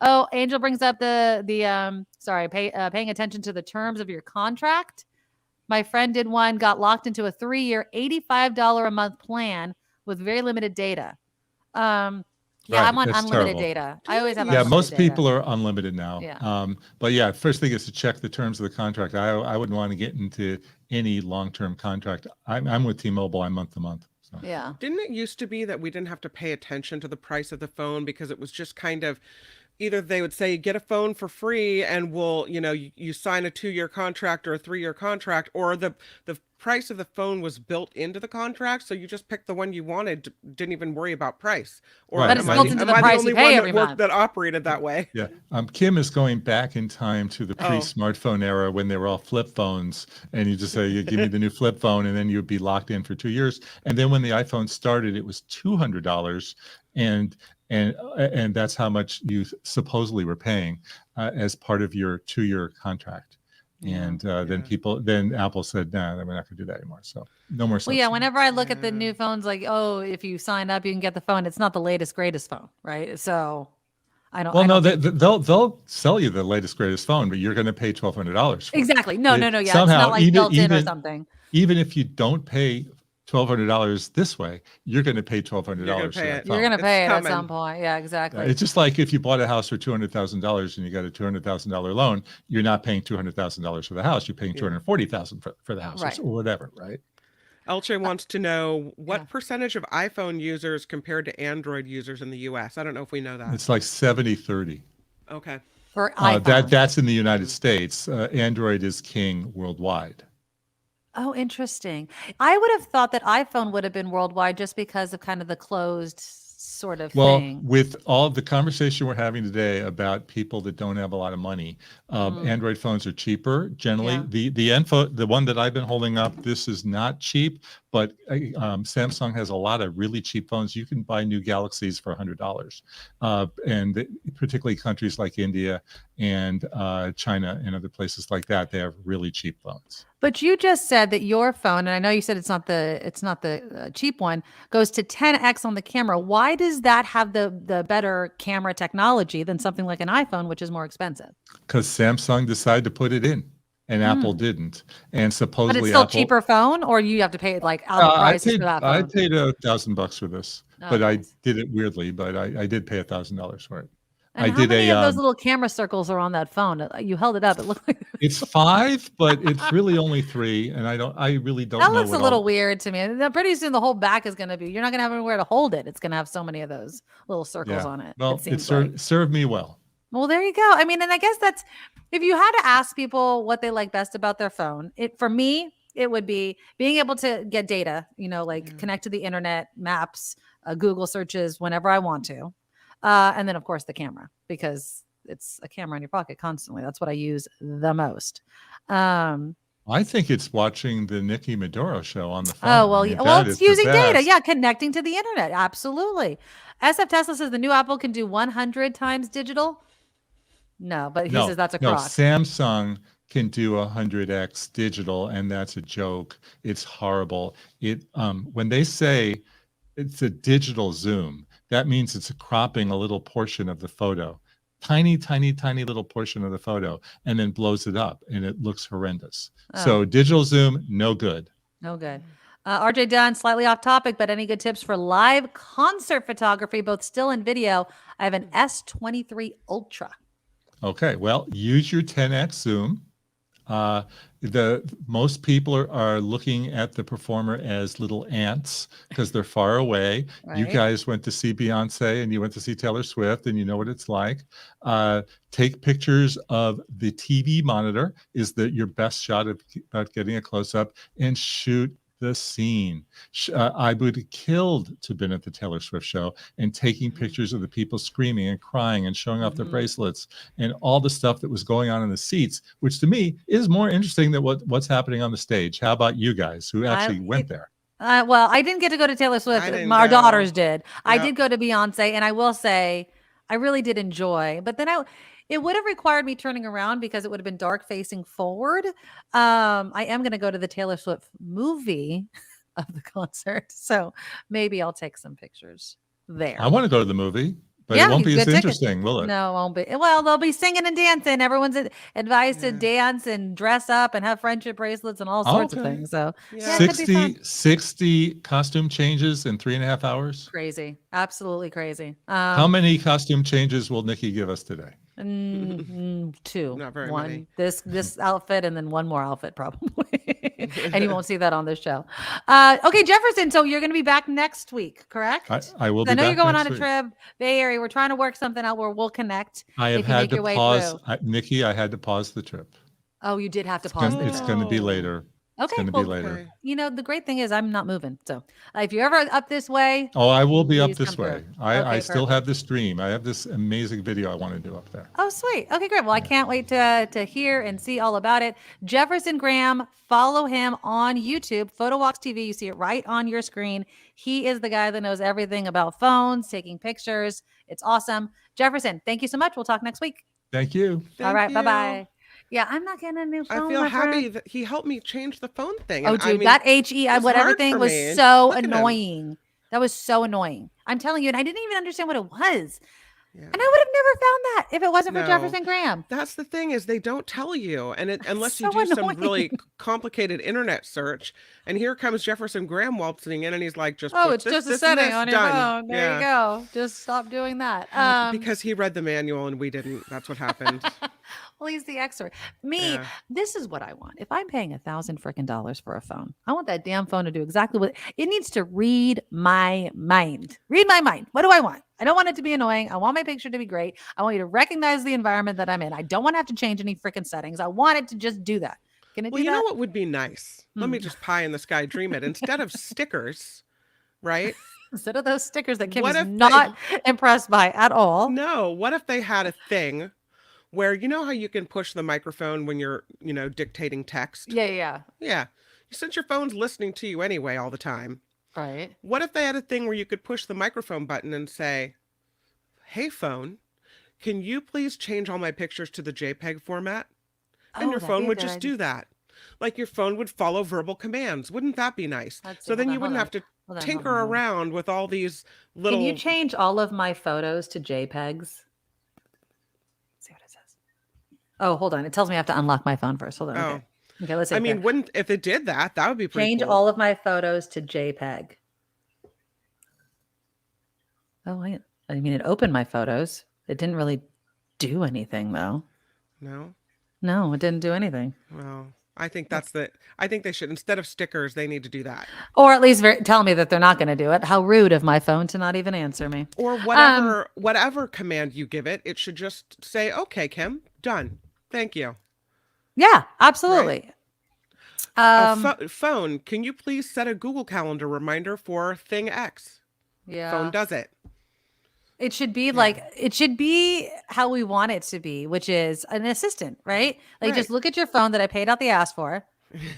Oh, Angel brings up paying attention to the terms of your contract. My friend did one, got locked into a 3-year, $85 a month plan with very limited data. I'm on unlimited data. I always have unlimited most data. People are unlimited now. Yeah. But first thing is to check the terms of the contract. I wouldn't want to get into any long-term contract. I'm with T-Mobile. I'm month to month. So. Yeah. Didn't it used to be that we didn't have to pay attention to the price of the phone because it was just kind of either they would say get a phone for free and we'll, you sign a 2-year contract or a 3-year contract, or the price of the phone was built into the contract, so you just picked the one you wanted, didn't even worry about price. Or but it's built into the price you pay every month. That operated that way. Yeah. Kim is going back in time to the pre-smartphone era when they were all flip phones, and you just say, you give me the new flip phone, and then you'd be locked in for 2 years. And then when the iPhone started, it was $200, and that's how much you supposedly were paying as part of your 2-year contract. And then Apple said, nah, we're not going to do that anymore. So no more. Well, whenever I look at the new phones, like, if you sign up, you can get the phone. It's not the latest, greatest phone, right? So I don't. Well, they'll sell you the latest, greatest phone, but you're going to pay $1,200 for exactly. No. Yeah, somehow, it's not like built in or something. Even if you don't pay $1,200 this way, you're going to pay $1,200. You're going to pay it at some point. Yeah, exactly. It's just like if you bought a house for $200,000 and you got a $200,000 loan, you're not paying $200,000 for the house. You're paying $240,000 for the house, or whatever, right? Elche wants to know what percentage of iPhone users compared to Android users in the U.S. I don't know if we know that. It's like 70-30. Okay. For iPhone. That's in the United States. Android is king worldwide. Oh, interesting. I would have thought that iPhone would have been worldwide just because of kind of the closed sort of thing. Well, with all the conversation we're having today about people that don't have a lot of money, Android phones are cheaper. Generally, the one that I've been holding up, this is not cheap, but Samsung has a lot of really cheap phones. You can buy new Galaxies for $100, and particularly countries like India and China and other places like that, they have really cheap phones. But you just said that your phone, and I know you said it's not the cheap one, goes to 10x on the camera. Why does that have the better camera technology than something like an iPhone, which is more expensive? Because Samsung decided to put it in, and Apple didn't. And supposedly, but it's still cheaper phone, or you have to pay like out prices for that phone? I paid $1,000 for this, but nice. I did it weirdly. But I did pay $1,000 for it. And how many of those little camera circles are on that phone? You held it up. It looked like it's 5, but it's really only 3. And I really don't know. That looks a little weird to me. Pretty soon the whole back is going to be, you're not going to have anywhere to hold it. It's going to have so many of those little circles on it. Well, it served me well. Well, there you go. I mean, and I guess that's, if you had to ask people what they like best about their phone, for me, it would be being able to get data, connect to the internet, maps, Google searches whenever I want to. And then, of course, the camera, because it's a camera in your pocket constantly. That's what I use the most. I think it's watching the Nikki Medoro Show on the phone. Oh, well, it's using data. Yeah, connecting to the internet. Absolutely. SF Tesla says the new Apple can do 100 times digital. No, but he says that's a crock. No, Samsung can do 100x digital, and that's a joke. It's horrible. When they say it's a digital zoom, that means it's cropping a little portion of the photo, tiny, tiny, tiny little portion of the photo, and then blows it up, and it looks horrendous. So digital zoom, no good. No good. RJ Dunn, slightly off topic, but any good tips for live concert photography, both still and video? I have an S23 Ultra. Okay, well, use your 10x zoom. Most people are looking at the performer as little ants because they're far away. Right. You guys went to see Beyonce and you went to see Taylor Swift, and you know what it's like. Take pictures of the TV monitor is your best shot about getting a close up, and shoot the scene. I would have killed to have been at the Taylor Swift show and taking pictures of the people screaming and crying and showing off their bracelets and all the stuff that was going on in the seats, which to me is more interesting than what's happening on the stage. How about you guys who actually went there? Well, I didn't get to go to Taylor Swift. I didn't Our go. daughters did. I Yep. did go to Beyonce, and I will say I really did enjoy. But then it would have required me turning around because it would have been dark facing forward. I am going to go to the Taylor Swift movie of the concert, so maybe I'll take some pictures there. I want to go to the movie, but Yeah, it won't be good as ticket. interesting, will it? No, it won't be. Well, they'll be singing and dancing. Everyone's advised to dance and dress up and have friendship bracelets and all sorts of Okay. things. So Yeah. it could be fun. 60 costume changes in 3.5 hours. Crazy, absolutely crazy. How many costume changes will Nikki give us today? Two. Not very one many. this outfit and then one more outfit probably. And you won't see that on this show. Okay, Jefferson, so you're going to be back next week, correct? I will be I know back you're going next on a week. trip, Bay Area. We're trying to work something out where we'll connect. I have if you had make to your way pause. through. Nikki, I had to pause the trip. Oh, you did have to pause the It's trip. going to be Oh. later. It's Okay, going to well, be later. you know, the great thing is I'm not moving. So if you're ever up this way, Oh, I will be up please this come way. through. I Okay, still perfect. have this dream. I have this amazing video I want to do up there. Oh, sweet. Okay, great. Well, I can't wait to hear and see all about it. Jefferson Graham, follow him on YouTube, PhotoWalks TV. You see it right on your screen. He is the guy that knows everything about phones, taking pictures. It's awesome. Jefferson, thank you so much. We'll talk next week. Thank you. All right, Thank you. bye-bye. Yeah, I'm not getting a new phone. I feel my happy friend. that he helped me change the phone thing. Oh, And dude, I mean, that HE, it was whatever hard thing for was me. so Look at him. annoying. That was so annoying. I'm telling you, and I didn't even understand what it was. Yeah. And I would have never found that if it wasn't for No. Jefferson Graham. That's the thing is they don't tell you, and unless you so do some really annoying. complicated internet search. And here comes Jefferson Graham waltzing in, and he's like, "Just Oh, put it's this, just a this, and setting this, on your done." phone. There you go. Just stop doing that. Because he read the manual and we didn't. That's what happened. Well, he's the expert. Me, Yeah. this is what I want. If I'm paying $1,000 freaking dollars for a phone, I want that damn phone to do exactly what it needs to read my mind. Read my mind. What do I want? I don't want it to be annoying. I want my picture to be great. I want you to recognize the environment that I'm in. I don't want to have to change any freaking settings. I want it to just do that. Can it Well, do you that? know what would be nice? Let me just pie in the sky dream it. Instead of stickers, right? Instead of those stickers that Kim What is if they- not impressed by at all. No, what if they had a thing where you know how you can push the microphone when you're, dictating text? Yeah. Yeah. Since your phone's listening to you anyway all the time, Right. what if they had a thing where you could push the microphone button and say, "Hey phone, can you please change all my pictures to the JPEG format?" And your that'd phone be a would good just idea. do that. Like your phone would follow verbal commands. Wouldn't that be nice? Let's see. So then Hold you on, wouldn't hold have to Hold on, tinker hold on. around with all these little. Can you change all of my photos to JPEGs? Let's see what it says. Oh, hold on. It tells me I have to unlock my phone first. Hold on. Oh. Okay, let's see. I mean, wouldn't if it did that, that would be pretty change cool. all of my photos to JPEG. Oh, wait. I mean, it opened my photos. It didn't really do anything, though. No. No, it didn't do anything. Well, I think I think they should, instead of stickers, they need to do that. Or at least tell me that they're not going to do it. How rude of my phone to not even answer me. Or whatever command you give it, it should just say, "Okay, Kim, done. Thank you." Yeah, absolutely. Phone, can you please set a Google Calendar reminder for thing X? Yeah. Phone does it. It should be it should be how we want it to be, which is an assistant, right? Like just look at your phone that I paid out the ass for.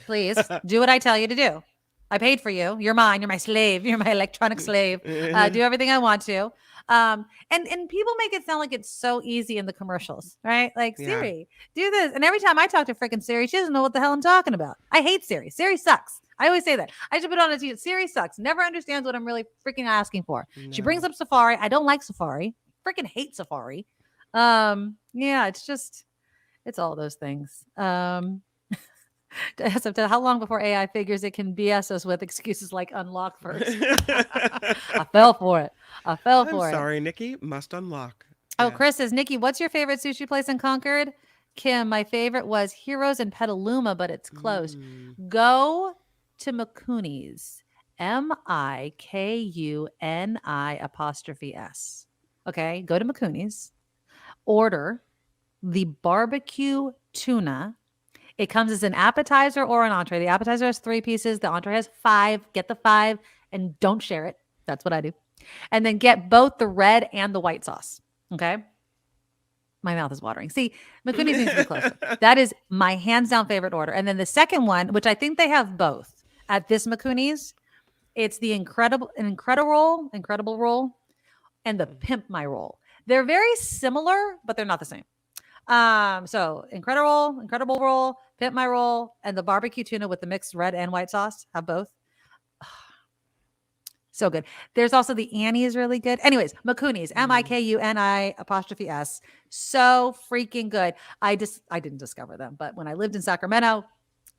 Please do what I tell you to do. I paid for you. You're mine. You're my slave. You're my electronic slave. Do everything I want to. And people make it sound like it's so easy in the commercials, right? Like Yeah. Siri, do this. And every time I talk to freaking Siri, she doesn't know what the hell I'm talking about. I hate Siri. Siri sucks. I always say that. I should put on a t-shirt. Siri sucks. Never understands what I'm really freaking asking for. She brings up Safari. I don't like Safari. Freaking hate Safari. Yeah, it's all those things. How long before AI figures it can BS us with excuses like unlock first? I fell for it. I'm it. sorry, Nikki. Must unlock. Oh, Yeah. Chris says, Nikki, what's your favorite sushi place in Concord? Kim, my favorite was Heroes in Petaluma, but it's closed. Go to McCooney's. MIKUNI''S. Okay, go to McCooney's. Order the barbecue tuna. It comes as an appetizer or an entree. The appetizer has 3 pieces. The entree has 5. Get the 5 and don't share it. That's what I do. And then get both the red and the white sauce. Okay. My mouth is watering. See, McCooney's needs to be closer. That is my hands down favorite order. And then the second one, which I think they have both at this McCooney's, It's the incredible roll, and the pimp my roll. They're very similar, but they're not the same. So incredible roll, pimp my roll, and the barbecue tuna with the mixed red and white sauce. Have both. So good. There's also the Annie is really good. Anyways, Mikuni's, MIKUNI''S. So freaking good. I didn't discover them, but when I lived in Sacramento,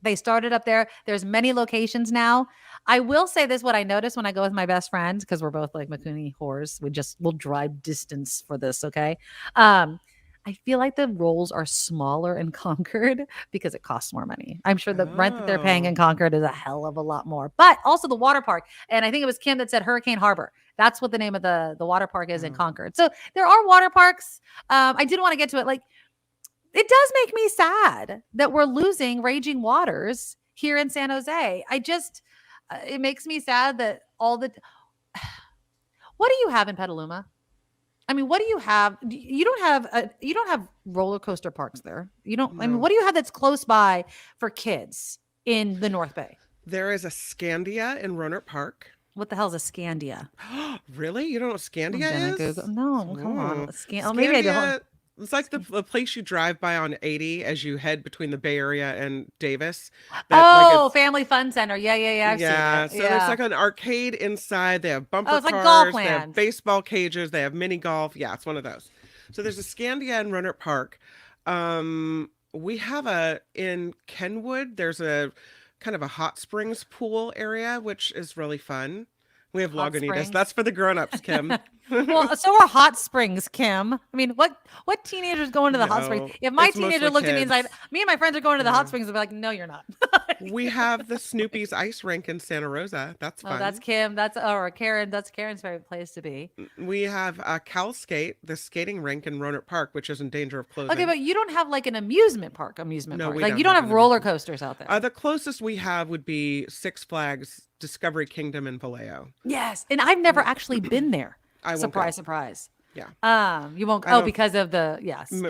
they started up there. There's many locations now. I will say this, what I noticed when I go with my best friend, because we're both like Mikuni whores. We'll drive distance for this. Okay. I feel like the rolls are smaller in Concord because it costs more money. I'm sure the rent that they're paying in Concord is a hell of a lot more, but also the water park. And I think it was Kim that said Hurricane Harbor. That's what the name of the water park is in Concord. So there are water parks. I did want to get to it. Like, it does make me sad that we're losing raging waters here in San Jose. It makes me sad that what do you have in Petaluma? I mean, what do you have? You don't have roller coaster parks there. You don't. No. I mean, what do you have that's close by for kids in the North Bay? There is a Scandia in Rohnert Park. What the hell is a Scandia? Really? You don't know what Scandia is? No, come on. Maybe I don't. It's like the place you drive by on 80 as you head between the Bay Area and Davis. Family Fun Center. Yeah. I've seen it. So there's like an arcade inside. They have bumper cars. It's like golf land. They have baseball cages. They have mini golf. Yeah, it's one of those. So there's a Scandia in Rohnert Park. We have in Kenwood, there's a kind of a hot springs pool area, which is really fun. We have Lagunitas. That's for the grown-ups, Kim. Well, so are hot springs, Kim. I mean, what teenagers going to the hot springs? If my teenager looked at me and said, me and my friends are going to the hot springs, I'd be like, no, you're not. We have the Snoopy's ice rink in Santa Rosa. That's fun. Oh, that's Kim. Or Karen. That's Karen's favorite place to be. We have Cal Skate, the skating rink in Rohnert Park, which is in danger of closing. Okay, but you don't have like an amusement park. No, like you don't have roller coasters out there. The closest we have would be Six Flags Discovery Kingdom in Vallejo. Yes, and I've never actually been there. Surprise. Yeah. You won't. Oh, because of the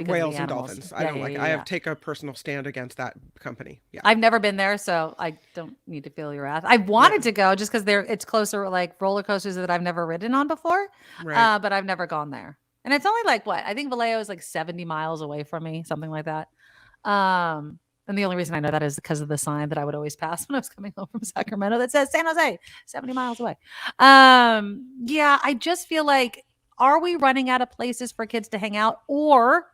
whales and dolphins. I don't like it. I have take a personal stand against that company. Yeah. I've never been there, so I don't need to feel your wrath. I wanted to go just because it's closer, like roller coasters that I've never ridden on before. Right. But I've never gone there, and it's only like I think Vallejo is like 70 miles away from me, something like that. And the only reason I know that is because of the sign that I would always pass when I was coming home from Sacramento that says San Jose, 70 miles away. I just feel like, are we running out of places for kids to hang out, or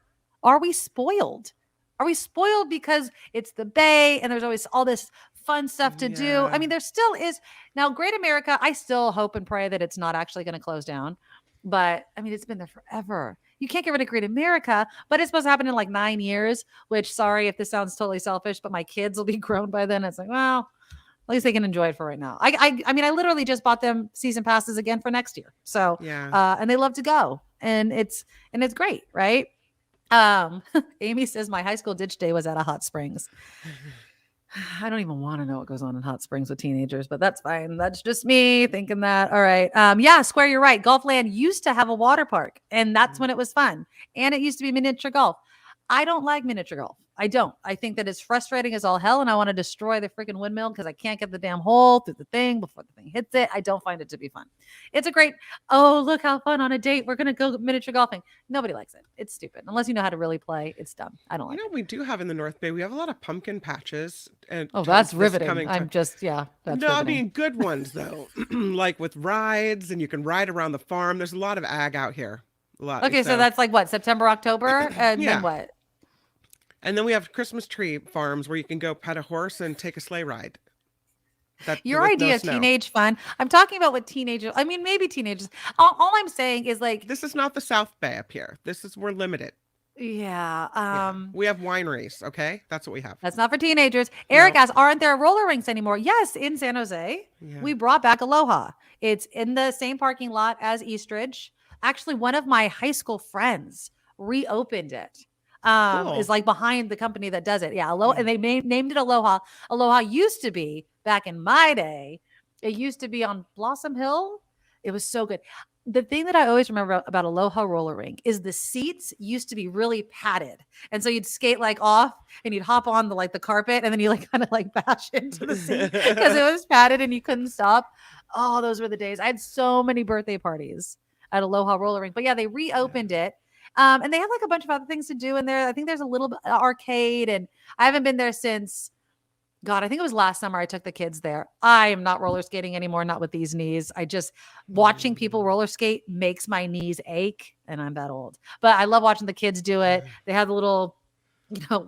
are we spoiled? Are we spoiled because it's the Bay and there's always all this fun stuff to do? I mean, there still is. Now, Great America, I still hope and pray that it's not actually going to close down. But I mean, it's been there forever. You can't get rid of Great America, but it's supposed to happen in like 9 years, which, sorry if this sounds totally selfish, but my kids will be grown by then. It's like, well, at least they can enjoy it for right now. I mean, I literally just bought them season passes again for next year. So, and they love to go, and it's great. Right. Amy says my high school ditch day was at a hot springs. I don't even want to know what goes on in hot springs with teenagers, but that's fine. That's just me thinking that. All right. Square, you're right. Golfland used to have a water park, and that's when it was fun. And it used to be miniature golf. I don't like miniature golf. I don't. I think that it's frustrating as all hell, and I want to destroy the freaking windmill because I can't get the damn hole through the thing before the thing hits it. I don't find it to be fun. It's a great, look how fun on a date. We're going to go miniature golfing. Nobody likes it. It's stupid. Unless you know how to really play, it's dumb. I don't like it. We do have in the North Bay, we have a lot of pumpkin patches. And that's riveting. That's riveting. I mean, good ones, though. Like with rides, and you can ride around the farm. There's a lot of ag out here. A lot. Okay, so that's like what, September, October? And then what? And then we have Christmas tree farms where you can go pet a horse and take a sleigh ride. Your idea of teenage fun. I'm talking about what teenagers, I mean, maybe teenagers. All I'm saying is like. This is not the South Bay up here. We're limited. Yeah. We have wineries. Okay. That's what we have. That's not for teenagers. Eric asks, aren't there roller rinks anymore? Yes. In San Jose, we brought back Aloha. It's in the same parking lot as Eastridge. Actually, one of my high school friends reopened it. Cool. Is like behind the company that does it. Yeah. Aloha, and they named it Aloha. Aloha used to be, back in my day, it used to be on Blossom Hill. It was so good. The thing that I always remember about Aloha roller rink is the seats used to be really padded. And so you'd skate like off and you'd hop on the carpet, and then you kind of bash into the seat because it was padded and you couldn't stop. Oh, those were the days. I had so many birthday parties at Aloha Roller Rink. But yeah, they reopened it. And they have like a bunch of other things to do in there. I think there's a little bit arcade, and I haven't been there since, God, I think it was last summer I took the kids there. I am not roller skating anymore, not with these knees. I just, watching people roller skate makes my knees ache, and I'm that old. But I love watching the kids do it. They have the little,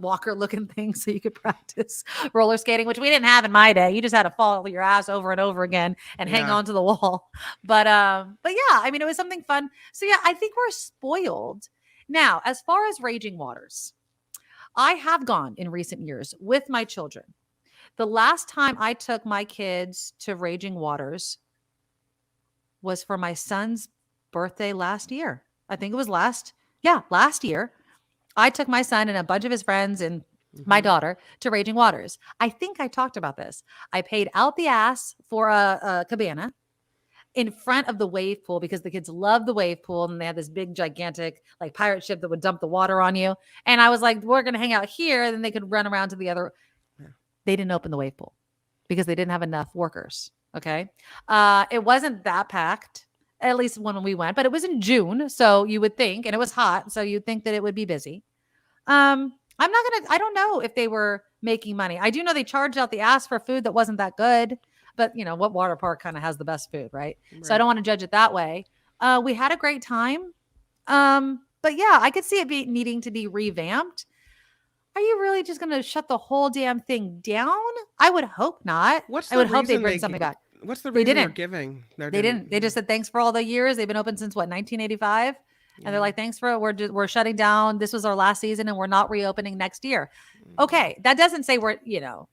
walker looking thing so you could practice roller skating, which we didn't have in my day. You just had to fall your ass over and over again and hang on to the wall. But yeah, I mean, it was something fun. So yeah, I think we're spoiled. Now, as far as Raging Waters, I have gone in recent years with my children. The last time I took my kids to Raging Waters was for my son's birthday last year. I think it was last year. I took my son and a bunch of his friends and my daughter to Raging Waters. I think I talked about this. I paid out the ass for a cabana in front of the wave pool because the kids love the wave pool, and they had this big, gigantic, like, pirate ship that would dump the water on you. And I was like, we're going to hang out here, and then they could run around to the other. They didn't open the wave pool because they didn't have enough workers. Okay. It wasn't that packed, at least when we went, but it was in June. So you would think, and it was hot, so you'd think that it would be busy. I don't know if they were making money. I do know they charged out the ass for food that wasn't that good, but what water park kind of has the best food, right? So I don't want to judge it that way. We had a great time. But yeah, I could see it needing to be revamped. Are you really just going to shut the whole damn thing down? I would hope not. I would hope they bring something back. What's the reason they're giving? They didn't. They just said, thanks for all the years. They've been open since 1985. And they're like, thanks for, we're shutting down. This was our last season and we're not reopening next year. Okay. That doesn't say we're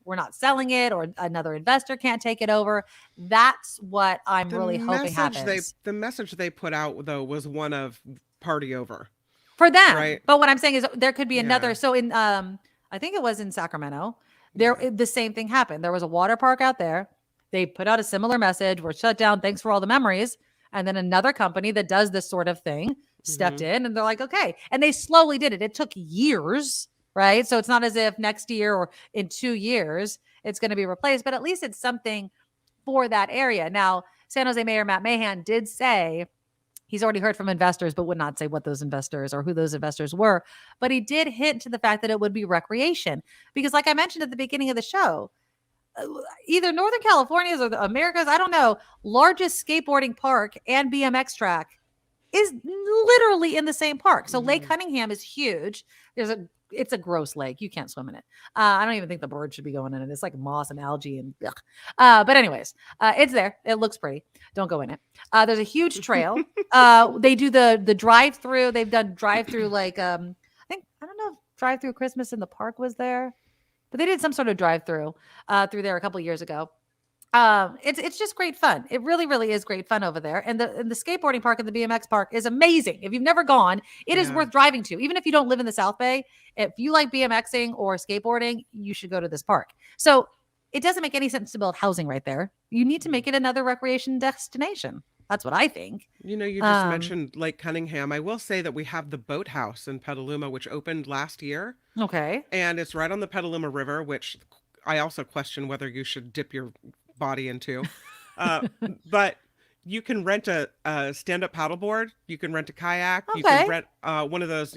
not selling it or another investor can't take it over. That's what I'm really hoping happens. The message they put out, though, was one of party over. For them. Right. But what I'm saying is there could be another. So in, I think it was in Sacramento, the same thing happened. There was a water park out there. They put out a similar message. We're shut down. Thanks for all the memories. And then another company that does this sort of thing stepped in and they're like, okay. And they slowly did it. It took years, right? So it's not as if next year or in 2 years, it's going to be replaced, but at least it's something for that area. Now, San Jose Mayor Matt Mahan did say he's already heard from investors, but would not say what those investors or who those investors were. But he did hint to the fact that it would be recreation because like I mentioned at the beginning of the show, either Northern California's or the America's, I don't know, largest skateboarding park and BMX track is literally in the same park. So Lake Cunningham is huge. It's a gross lake. You can't swim in it. I don't even think the birds should be going in it. It's like moss and algae and but anyways, it's there. It looks pretty. Don't go in it. There's a huge trail. They do the drive-through. They've done drive-through like I don't know if drive-through Christmas in the park was there, but they did some sort of drive-through through there a couple of years ago. It's just great fun. It really, really is great fun over there. And the skateboarding park and the BMX park is amazing. If you've never gone, it is worth driving to. Even if you don't live in the South Bay, if you like BMXing or skateboarding, you should go to this park. So it doesn't make any sense to build housing right there. You need to make it another recreation destination. That's what I think. You just mentioned Lake Cunningham. I will say that we have the boathouse in Petaluma, which opened last year. Okay. And it's right on the Petaluma River, which I also question whether you should dip your body into. But you can rent a stand-up paddleboard. You can rent a kayak. Okay. You can rent one of those,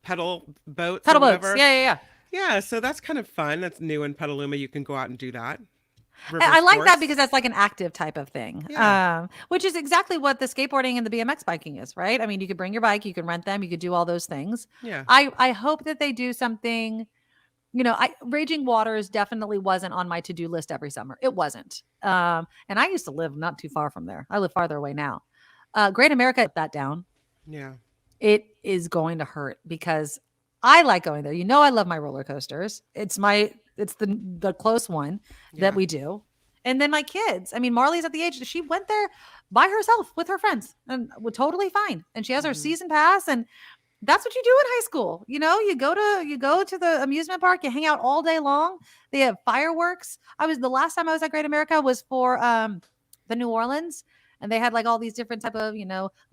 pedal boats. Pedal boats. Yeah. Yeah, so that's kind of fun. That's new in Petaluma. You can go out and do that. I like that because that's like an active type of thing, which is exactly what the skateboarding and the BMX biking is, right? I mean, you could bring your bike, you can rent them, you could do all those things. Yeah. I hope that they do something. Raging Waters definitely wasn't on my to-do list every summer. It wasn't. And I used to live not too far from there. I live farther away now. Great America, put that down. Yeah. It is going to hurt because I like going there. I love my roller coasters. It's the close one that we do. And then my kids, Marley's at the age, she went there by herself with her friends and was totally fine. And she has her season pass and that's what you do in high school. You go to the amusement park, you hang out all day long. They have fireworks. The last time I was at Great America was for the New Orleans. and they had like all these different type of,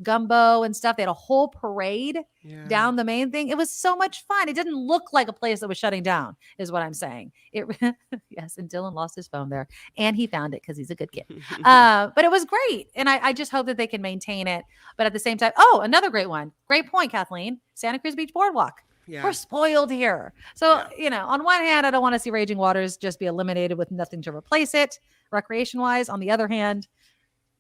gumbo and stuff. They had a whole parade down the main thing. It was so much fun. It didn't look like a place that was shutting down, is what I'm saying. Yes, and Dylan lost his phone there, and he found it because he's a good kid. But it was great, and I just hope that they can maintain it. But at the same time, another great one. Great point, Kathleen. Santa Cruz Beach Boardwalk. Yeah. We're spoiled here. So, on one hand, I don't want to see Raging Waters just be eliminated with nothing to replace it, recreation-wise. On the other hand,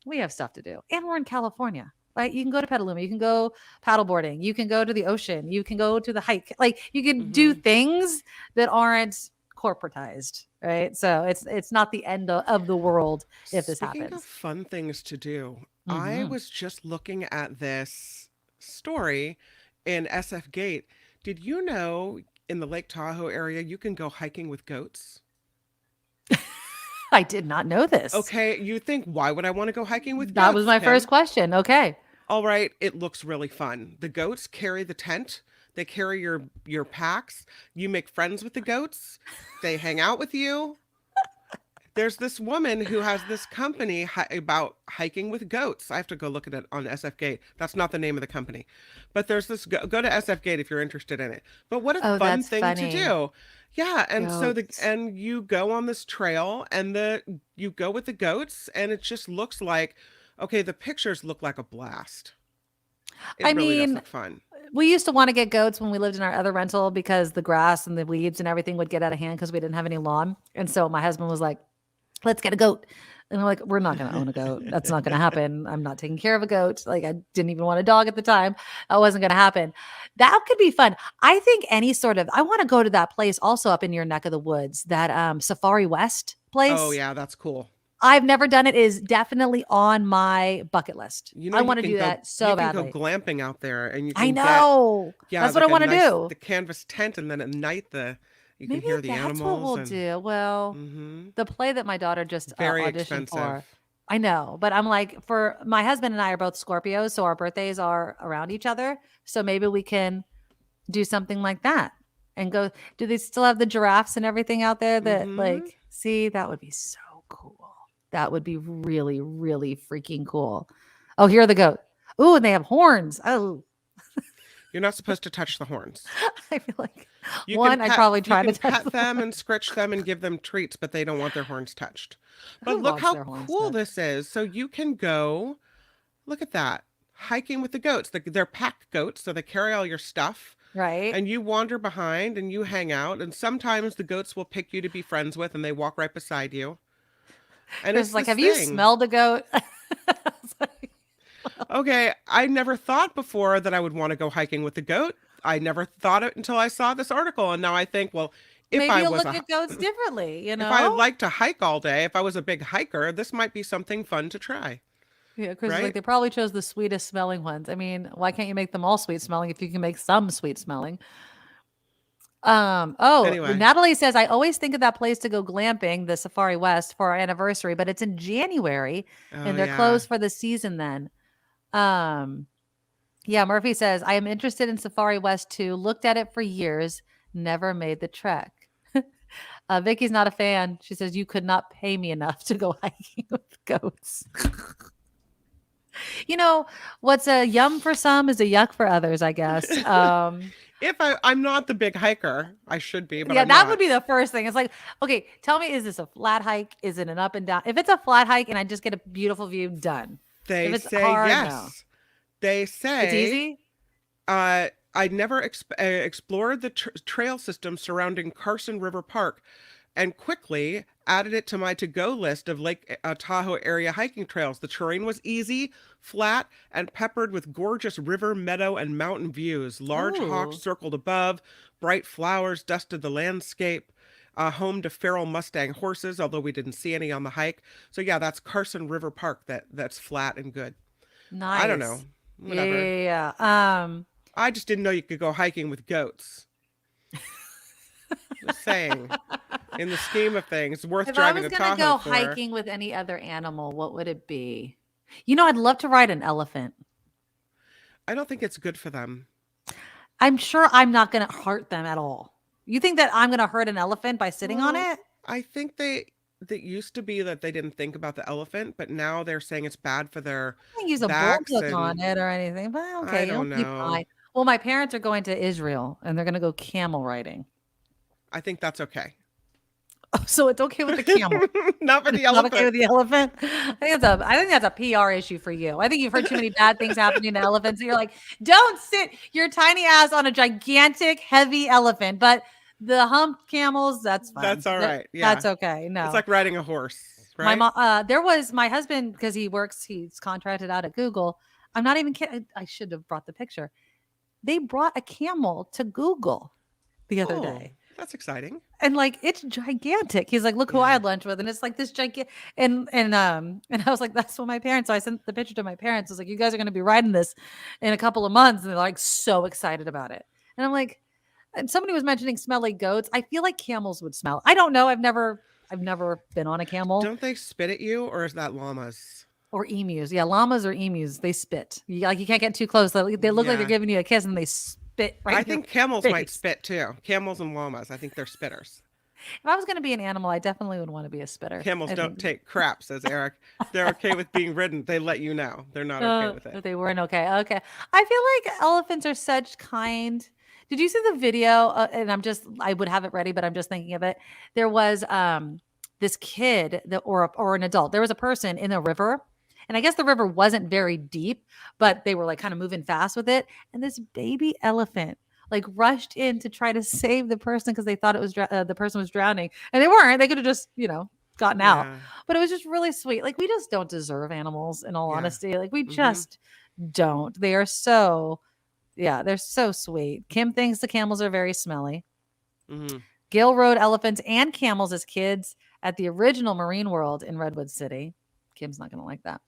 we have stuff to do. And we're in California, right? You can go to Petaluma. You can go paddleboarding. You can go to the ocean. You can go to the hike. Like, you can do things that aren't corporatized, right? So it's not the end of the world if this happens. Speaking of fun things to do, I was just looking at this story in SF Gate. Did you know in the Lake Tahoe area, you can go hiking with goats? I did not know this. Okay. You think, why would I want to go hiking with goats? That was my first question. Okay. All right. It looks really fun. The goats carry the tent. They carry your packs. You make friends with the goats. They hang out with you. There's this woman who has this company about hiking with goats. I have to go look at it on SF Gate. That's not the name of the company. But there's this, go to SF Gate if you're interested in it. But what a fun thing to do. Yeah. And goats. And you go on this trail and you go with the goats, and it just looks like, okay, the pictures look like a blast. It really does look fun. We used to want to get goats when we lived in our other rental because the grass and the weeds and everything would get out of hand because we didn't have any lawn. And so my husband was like, let's get a goat. And I'm like, we're not going to own a goat. That's not going to happen. I'm not taking care of a goat. Like, I didn't even want a dog at the time. That wasn't going to happen. That could be fun. I think I want to go to that place also up in your neck of the woods, that Safari West place. Oh yeah, that's cool. I've never done it. Is definitely on my bucket list. I want to do that so badly. You can go glamping out there, and you can I know. That's what I want to do. The canvas tent, and then at night you Maybe can hear the animals. That's what we'll do. Well, the play that my daughter just auditioned for. I know, but I'm like, for my husband and I are both Scorpios, so our birthdays are around each other. So maybe we can do something like that and go. Do they still have the giraffes and everything out there? That see, that would be so cool. That would be really, really freaking cool. Oh, here are the goat. Oh, and they have horns. Oh. You're not supposed to touch the horns. I feel like I'd probably try to pet them and scratch them and give them treats, but they don't want their horns touched. But look how cool this is. So you can go, look at that, hiking with the goats. They're packed goats, so they carry all your stuff. Right. And you wander behind and you hang out. And sometimes the goats will pick you to be friends with, and they walk right beside you. And it's like, have you smelled a goat? Okay, I never thought before that I would want to go hiking with a goat. I never thought it until I saw this article, and now I think, well, if maybe I you'll was look at goats differently, if I like to hike all day, if I was a big hiker, this might be something fun to try. Yeah, because like they probably chose the sweetest smelling ones. I mean, why can't you make them all sweet smelling if you can make some sweet smelling? Anyway. Natalie says, I always think of that place to go glamping, the Safari West, for our anniversary, but it's in January and they're closed for the season then. Murphy says, I am interested in Safari West too. Looked at it for years, never made the trek. Vicky's not a fan. She says, you could not pay me enough to go hiking with goats. What's a yum for some is a yuck for others, I guess. If I'm not the big hiker, I should be, but that would be the first thing. It's like, okay, tell me, is this a flat hike? Is it an up and down? If it's a flat hike and I just get a beautiful view, done. They say hard, yes. No. They say it's easy. I never explored the trail system surrounding Carson River Park, and quickly added it to my to-go list of Lake Tahoe area hiking trails. The terrain was easy, flat, and peppered with gorgeous river, meadow, and mountain views. Large hawks circled above, bright flowers dusted the landscape, home to feral Mustang horses, although we didn't see any on the hike. So yeah, that's Carson River Park that's flat and good. Nice. I don't know. Whatever. Yeah. I just didn't know you could go hiking with goats. Just saying. In the scheme of things, worth driving to Tahoe. If I was going to go hiking with any other animal, what would it be? I'd love to ride an elephant. I don't think it's good for them. I'm sure I'm not going to hurt them at all. You think that I'm going to hurt an elephant by sitting on it? I think they that used to be that they didn't think about the elephant, but now they're saying it's bad for their I can't use a backs bulldog on and it or anything, but I okay, it'll don't be know. fine. Well, my parents are going to Israel and they're gonna go camel riding. I think that's okay. So it's okay with the camel. Not for the Not okay elephant. with the elephant. I think that's a PR issue for you. I think you've heard too many bad things happening to elephants. So you're like, don't sit your tiny ass on a gigantic, heavy elephant. But the humped camels, that's fine. That's all right. Yeah. That's okay. No. It's like riding a horse, right? My mom, there was my husband, because he's contracted out at Google. I'm not even kidding. I should have brought the picture. They brought a camel to Google the other day. That's exciting. And like it's gigantic. He's like, look who I had lunch with, and it's like this gigantic. And I was like, that's what my parents. So I sent the picture to my parents. I was like, you guys are going to be riding this in a couple of months, and they're like so excited about it. And I'm like, and somebody was mentioning smelly goats. I feel like camels would smell. I don't know. I've never been on a camel. Don't they spit at you, or is that llamas? Or emus? Yeah, llamas or emus. They spit. You can't get too close. They look like they're giving you a kiss, and they spit. Right, I think camels might spit too. Camels and llamas. I think they're spitters. If I was going to be an animal, I definitely would want to be a spitter. Camels don't take crap, says Eric. They're okay with being ridden. They let you know. They're not okay with it. They weren't okay. Okay. I feel like elephants are such kind. Did you see the video? And I would have it ready, but I'm just thinking of it. There was this kid or an adult. There was a person in a river. And I guess the river wasn't very deep, but they were like kind of moving fast with it. And this baby elephant like rushed in to try to save the person because they thought it was the person was drowning, and they weren't. They could have just gotten out. But it was just really sweet. Like we just don't deserve animals, in all honesty. Like we just don't. They are so they're so sweet. Kim thinks the camels are very smelly. Gil rode elephants and camels as kids at the original Marine World in Redwood City. Kim's not gonna like that.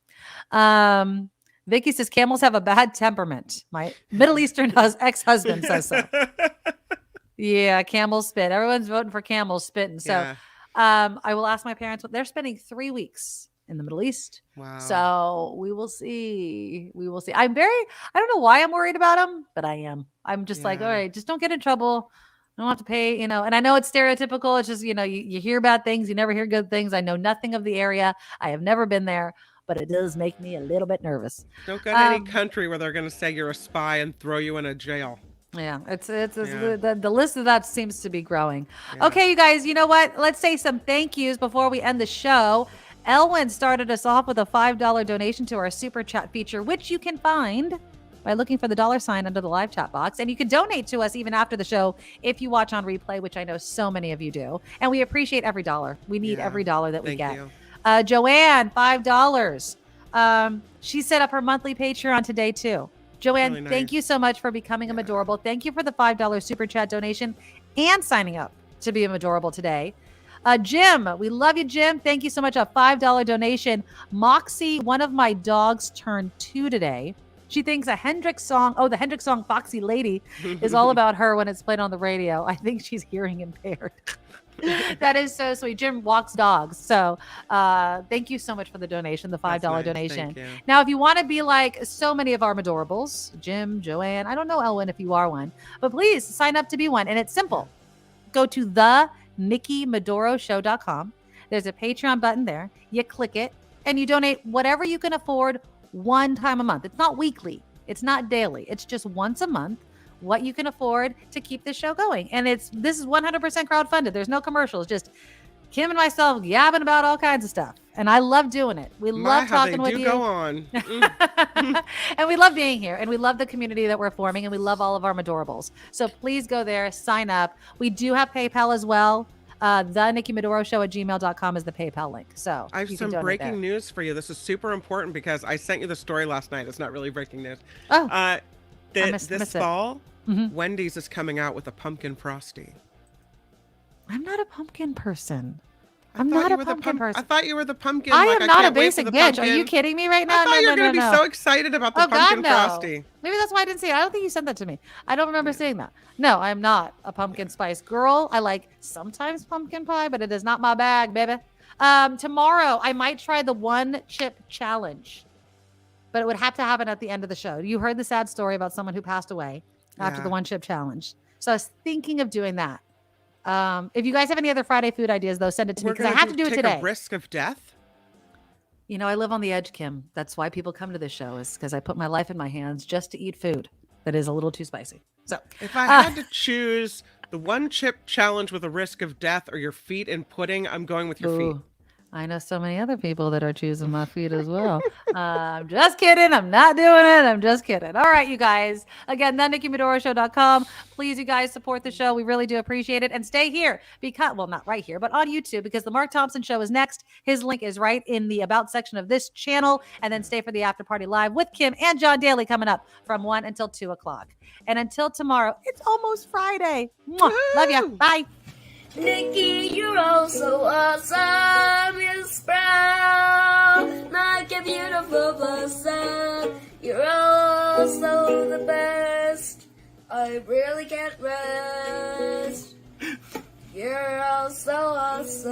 Vicky says camels have a bad temperament. My Middle Eastern ex-husband says so. Yeah, camels spit. Everyone's voting for camels spitting. So I will ask my parents. They're spending 3 weeks in the Middle East. Wow. So we will see. We will see. I don't know why I'm worried about them, but I am. I'm just like, all right, just don't get in trouble. I don't have to pay, and I know it's stereotypical. It's just, you hear bad things. You never hear good things. I know nothing of the area. I have never been there, but it does make me a little bit nervous. Don't go to any country where they're going to say you're a spy and throw you in a jail. Yeah, the list of that seems to be growing. Yeah. Okay, you guys, you know what? Let's say some thank yous before we end the show. Elwin started us off with a $5 donation to our super chat feature, which you can find by looking for the $sign under the live chat box. And you can donate to us even after the show if you watch on replay, which I know so many of you do. And we appreciate every dollar. We need every dollar that we get. Joanne, $5. She set up her monthly Patreon today too. Joanne, really nice. Thank you so much for becoming a Medorable. Thank you for the $5 super chat donation and signing up to be a Medorable today. Jim, we love you, Jim. Thank you so much. A $5 donation. Moxie, one of my dogs, turned 2 today. She thinks a Hendrix song, the Hendrix song Foxy Lady, is all about her when it's played on the radio. I think she's hearing impaired. That is so sweet. Jim walks dogs. So thank you so much for the donation, the $5 donation. Now, if you want to be like so many of our Medorables, Jim, Joanne, I don't know, Elwin, if you are one, but please sign up to be one. And it's simple. Go to the NikkiMedoroShow.com. There's a Patreon button there. You click it and you donate whatever you can afford one time a month. It's not weekly. It's not daily. It's just once a month, what you can afford to keep this show going. And this is 100% crowdfunded. There's no commercials, just Kim and myself yabbing about all kinds of stuff. And I love doing it. We love talking with you. Go on. And we love being here. And we love the community that we're forming. And we love all of our Medorables. So please go there, sign up. We do have PayPal as well. The Nikki Medoro Show at gmail.com is the PayPal link. So I have some breaking news for you. This is super important because I sent you the story last night. It's not really breaking news. This fall, Wendy's is coming out with a pumpkin frosty. I'm not a pumpkin person. I'm not a pumpkin person. I thought you were the pumpkin. I am not a basic bitch. Are you kidding me right now? I thought you were going to be so excited about the pumpkin frosty. Maybe that's why I didn't see it. I don't think you sent that to me. I don't remember seeing that. No, I'm not a pumpkin spice girl. I like sometimes pumpkin pie, but it is not my bag, baby. Tomorrow, I might try the 1 chip challenge, but it would have to happen at the end of the show. You heard the sad story about someone who passed away after the 1 chip challenge. So I was thinking of doing that. If you guys have any other Friday food ideas, though, send it to me because I have to do it today. A risk of death? You know, I live on the edge, Kim. That's why people come to this show, is because I put my life in my hands just to eat food that is a little too spicy. So if I had to choose the one chip challenge with a risk of death or your feet in pudding, I'm going with your feet. I know so many other people that are choosing my feet as well. I'm just kidding. I'm not doing it. I'm just kidding. All right, you guys. Again, TheNikkiMedoroShow.com. Please, you guys, support the show. We really do appreciate it. And stay here because, well, not right here, but on YouTube, because the Mark Thompson Show is next. His link is right in the About section of this channel. And then stay for the After Party Live with Kim and John Daly coming up from 1 until 2 o'clock. And until tomorrow, it's almost Friday. Mwah. Love ya. Bye. Nikki, you're all so awesome. You're sprout like a beautiful blossom. You're also the best. I really can't rest. You're all so awesome.